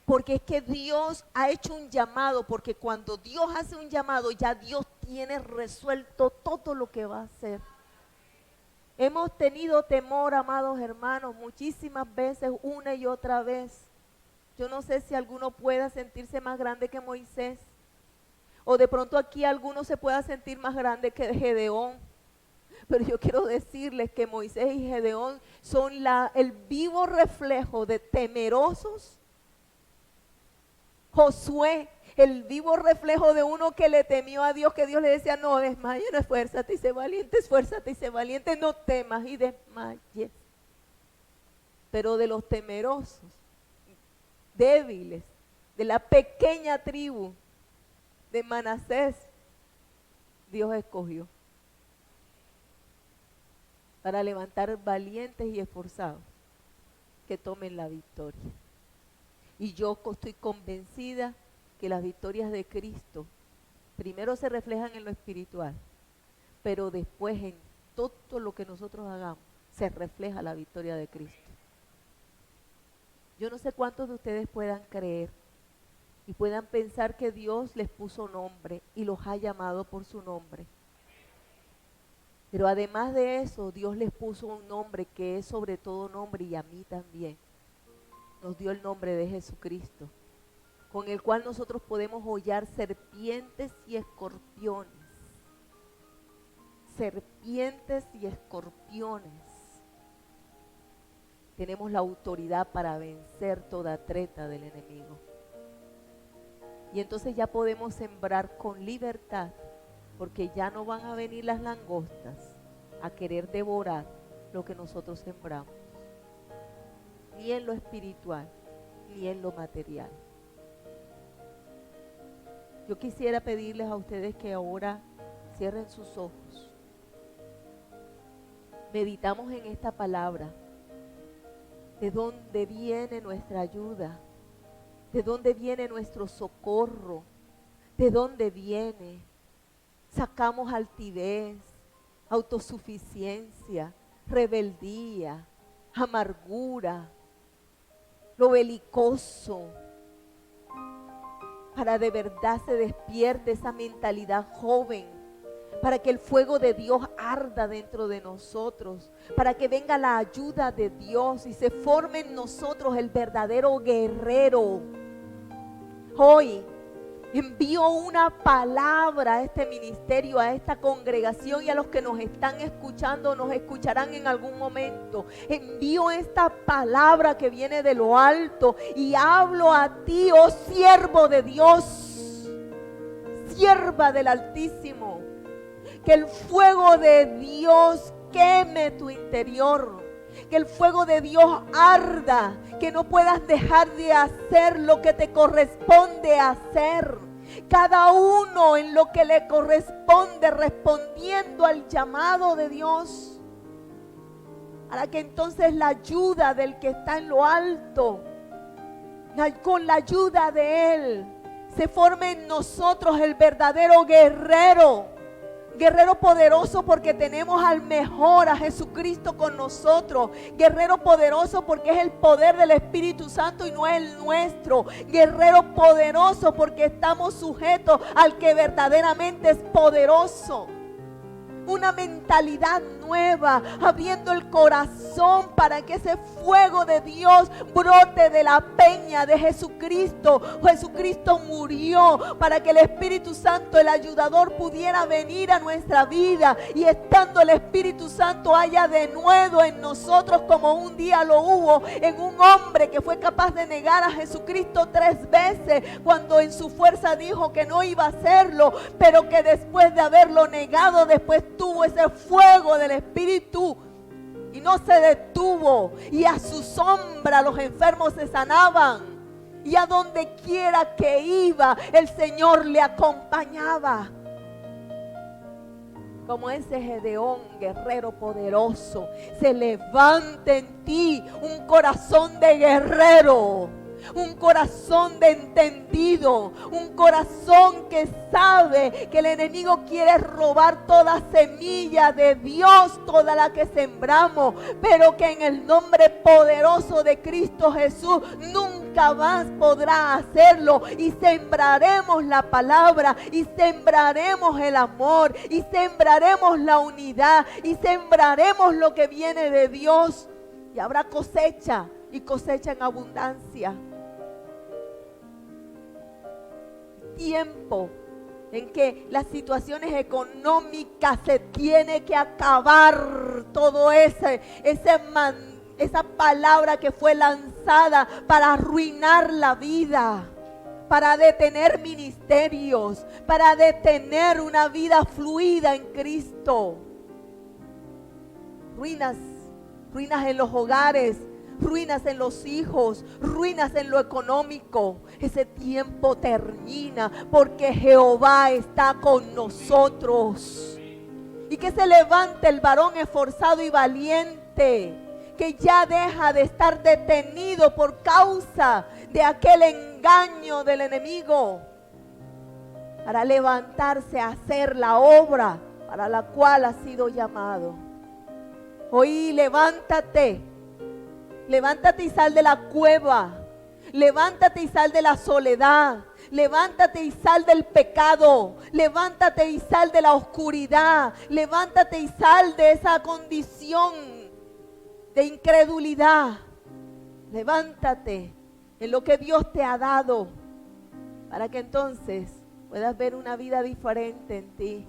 Porque es que Dios ha hecho un llamado. Porque cuando Dios hace un llamado, ya Dios tiene resuelto todo lo que va a hacer. Hemos tenido temor, amados hermanos, muchísimas veces, una y otra vez. Yo no sé si alguno pueda sentirse más grande que Moisés. O de pronto aquí alguno se pueda sentir más grande que Gedeón. Pero yo quiero decirles que Moisés y Gedeón son el vivo reflejo de temerosos. Josué, el vivo reflejo de uno que le temió a Dios, que Dios le decía, no desmayes, no, esfuérzate y sé valiente, esfuérzate y sé valiente, no temas y desmayes. Pero de los temerosos, débiles, de la pequeña tribu de Manasés, Dios escogió para levantar valientes y esforzados que tomen la victoria. Y yo estoy convencida que las victorias de Cristo primero se reflejan en lo espiritual, pero después en todo lo que nosotros hagamos se refleja la victoria de Cristo. Yo no sé cuántos de ustedes puedan creer y puedan pensar que Dios les puso nombre y los ha llamado por su nombre. Pero además de eso, Dios les puso un nombre que es sobre todo nombre, y a mí también. Nos dio el nombre de Jesucristo, con el cual nosotros podemos hollar serpientes y escorpiones. Serpientes y escorpiones. Tenemos la autoridad para vencer toda treta del enemigo. Y entonces ya podemos sembrar con libertad, porque ya no van a venir las langostas a querer devorar lo que nosotros sembramos, ni en lo espiritual, ni en lo material. Yo quisiera pedirles a ustedes que ahora cierren sus ojos. Meditamos en esta palabra. ¿De dónde viene nuestra ayuda? ¿De dónde viene nuestro socorro? ¿De dónde viene? Sacamos altivez, autosuficiencia, rebeldía, amargura, lo belicoso, para de verdad se despierte esa mentalidad joven, para que el fuego de Dios arda dentro de nosotros, para que venga la ayuda de Dios y se forme en nosotros el verdadero guerrero. Hoy envío una palabra a este ministerio, a esta congregación y a los que nos están escuchando, nos escucharán en algún momento. Envío esta palabra que viene de lo alto y hablo a ti, oh siervo de Dios, sierva del Altísimo. Que el fuego de Dios queme tu interior. Que el fuego de Dios arda, que no puedas dejar de hacer lo que te corresponde hacer. Cada uno en lo que le corresponde, respondiendo al llamado de Dios. Para que entonces la ayuda del que está en lo alto, con la ayuda de Él, se forme en nosotros el verdadero guerrero. Guerrero poderoso porque tenemos al mejor, a Jesucristo con nosotros. Guerrero poderoso porque es el poder del Espíritu Santo y no es el nuestro. Guerrero poderoso porque estamos sujetos al que verdaderamente es poderoso. Una mentalidad nueva, abriendo el corazón para que ese fuego de Dios brote de la peña de Jesucristo. Jesucristo murió para que el Espíritu Santo, el ayudador, pudiera venir a nuestra vida, y estando el Espíritu Santo haya de nuevo en nosotros, como un día lo hubo en un hombre que fue capaz de negar a Jesucristo 3 veces, cuando en su fuerza dijo que no iba a hacerlo, pero que después de haberlo negado, después tuvo ese fuego del Espíritu y no se detuvo, y a su sombra los enfermos se sanaban, y a donde quiera que iba el Señor le acompañaba. Como ese Gedeón, guerrero poderoso, se levanta en ti un corazón de guerrero, un corazón de entendido, un corazón que sabe que el enemigo quiere robar toda semilla de Dios, toda la que sembramos, pero que en el nombre poderoso de Cristo Jesús nunca más podrá hacerlo, y sembraremos la palabra, y sembraremos el amor, y sembraremos la unidad, y sembraremos lo que viene de Dios, y habrá cosecha, y cosecha en abundancia. Tiempo en que las situaciones económicas se tiene que acabar todo esa palabra que fue lanzada para arruinar la vida. para detener ministerios, para detener una vida fluida en Cristo. Ruinas en los hogares, ruinas en los hijos, ruinas en lo económico. Ese tiempo termina porque Jehová está con nosotros. Y que se levante el varón esforzado y valiente, que ya deja de estar detenido por causa de aquel engaño del enemigo, para levantarse a hacer la obra para la cual ha sido llamado. Hoy levántate y sal de la cueva, levántate y sal de la soledad, levántate y sal del pecado, levántate y sal de la oscuridad, levántate y sal de esa condición de incredulidad. Levántate en lo que Dios te ha dado, para que entonces puedas ver una vida diferente en ti.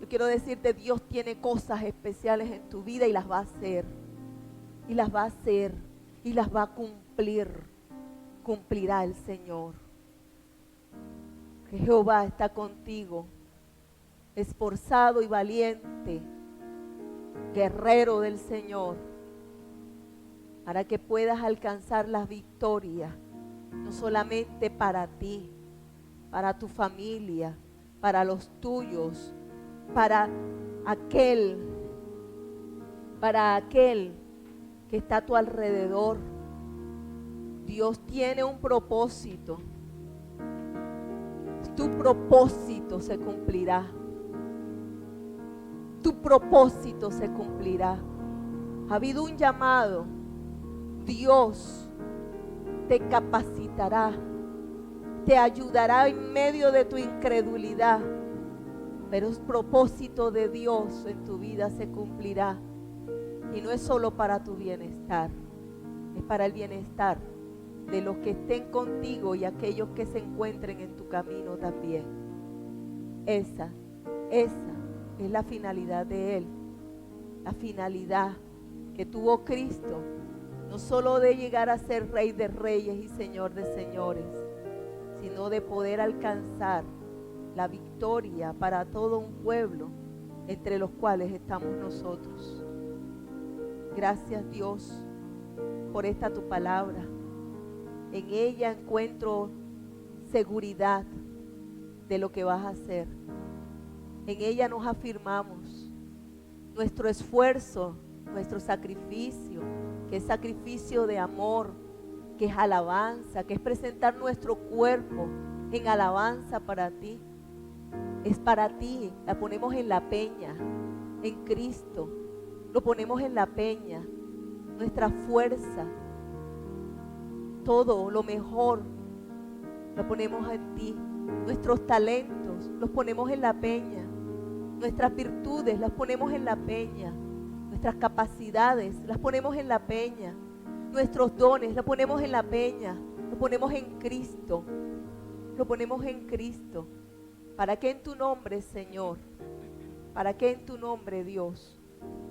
Yo quiero decirte, Dios tiene cosas especiales en tu vida y las va a hacer. Y las va a hacer y las va a cumplir. Cumplirá el Señor. Que Jehová está contigo, esforzado y valiente, guerrero del Señor, para que puedas alcanzar la victoria, no solamente para ti, para tu familia, para los tuyos, para aquel que está a tu alrededor. Dios tiene un propósito. Tu propósito se cumplirá. Tu propósito se cumplirá. Ha habido un llamado. Dios te capacitará, te ayudará en medio de tu incredulidad, pero el propósito de Dios en tu vida se cumplirá. Y no es solo para tu bienestar, es para el bienestar de los que estén contigo y aquellos que se encuentren en tu camino también. Esa es la finalidad de Él, la finalidad que tuvo Cristo, no solo de llegar a ser Rey de Reyes y Señor de Señores, sino de poder alcanzar la victoria para todo un pueblo, entre los cuales estamos nosotros. Gracias, Dios, por esta tu palabra. En ella encuentro seguridad de lo que vas a hacer. En ella nos afirmamos. Nuestro esfuerzo, nuestro sacrificio, que es sacrificio de amor, que es alabanza, que es presentar nuestro cuerpo en alabanza para ti. Es para ti, la ponemos en la peña, en Cristo, lo ponemos en la peña, nuestra fuerza, todo lo mejor lo ponemos en ti, nuestros talentos los ponemos en la peña, nuestras virtudes las ponemos en la peña, nuestras capacidades las ponemos en la peña, nuestros dones los ponemos en la peña, lo ponemos en Cristo, lo ponemos en Cristo. Para que en tu nombre, Señor, para que en tu nombre, Dios,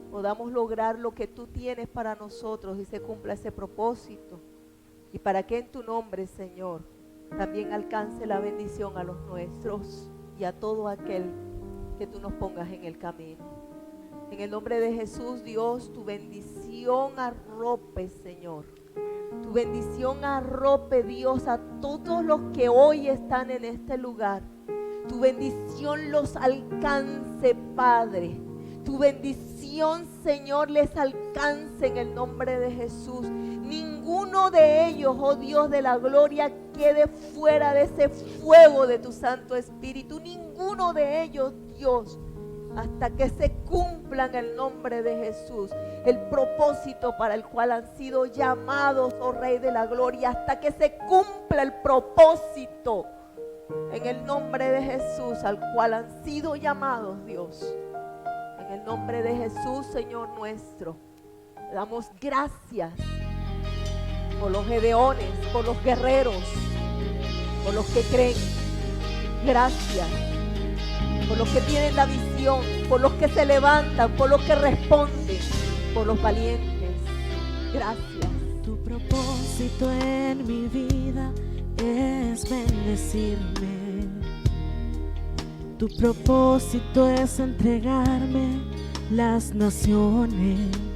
podamos lograr lo que tú tienes para nosotros y se cumpla ese propósito. Y para que en tu nombre, Señor, también alcance la bendición a los nuestros y a todo aquel que tú nos pongas en el camino. En el nombre de Jesús, Dios, tu bendición arrope, Señor. Tu bendición arrope, Dios, a todos los que hoy están en este lugar. Tu bendición los alcance, Padre. Tu bendición, Señor, les alcance en el nombre de Jesús. Ninguno de ellos, oh Dios de la gloria, quede fuera de ese fuego de tu Santo Espíritu. Ninguno de ellos, Dios, hasta que se cumpla en el nombre de Jesús el propósito para el cual han sido llamados, oh Rey de la gloria, hasta que se cumpla el propósito en el nombre de Jesús al cual han sido llamados, Dios. En el nombre de Jesús, Señor nuestro, le damos gracias por los gedeones, por los guerreros, por los que creen. Gracias por los que tienen la visión, por los que se levantan, por los que responden, por los valientes. Gracias. Tu propósito en mi vida es bendecirme. Tu propósito es entregarme las naciones.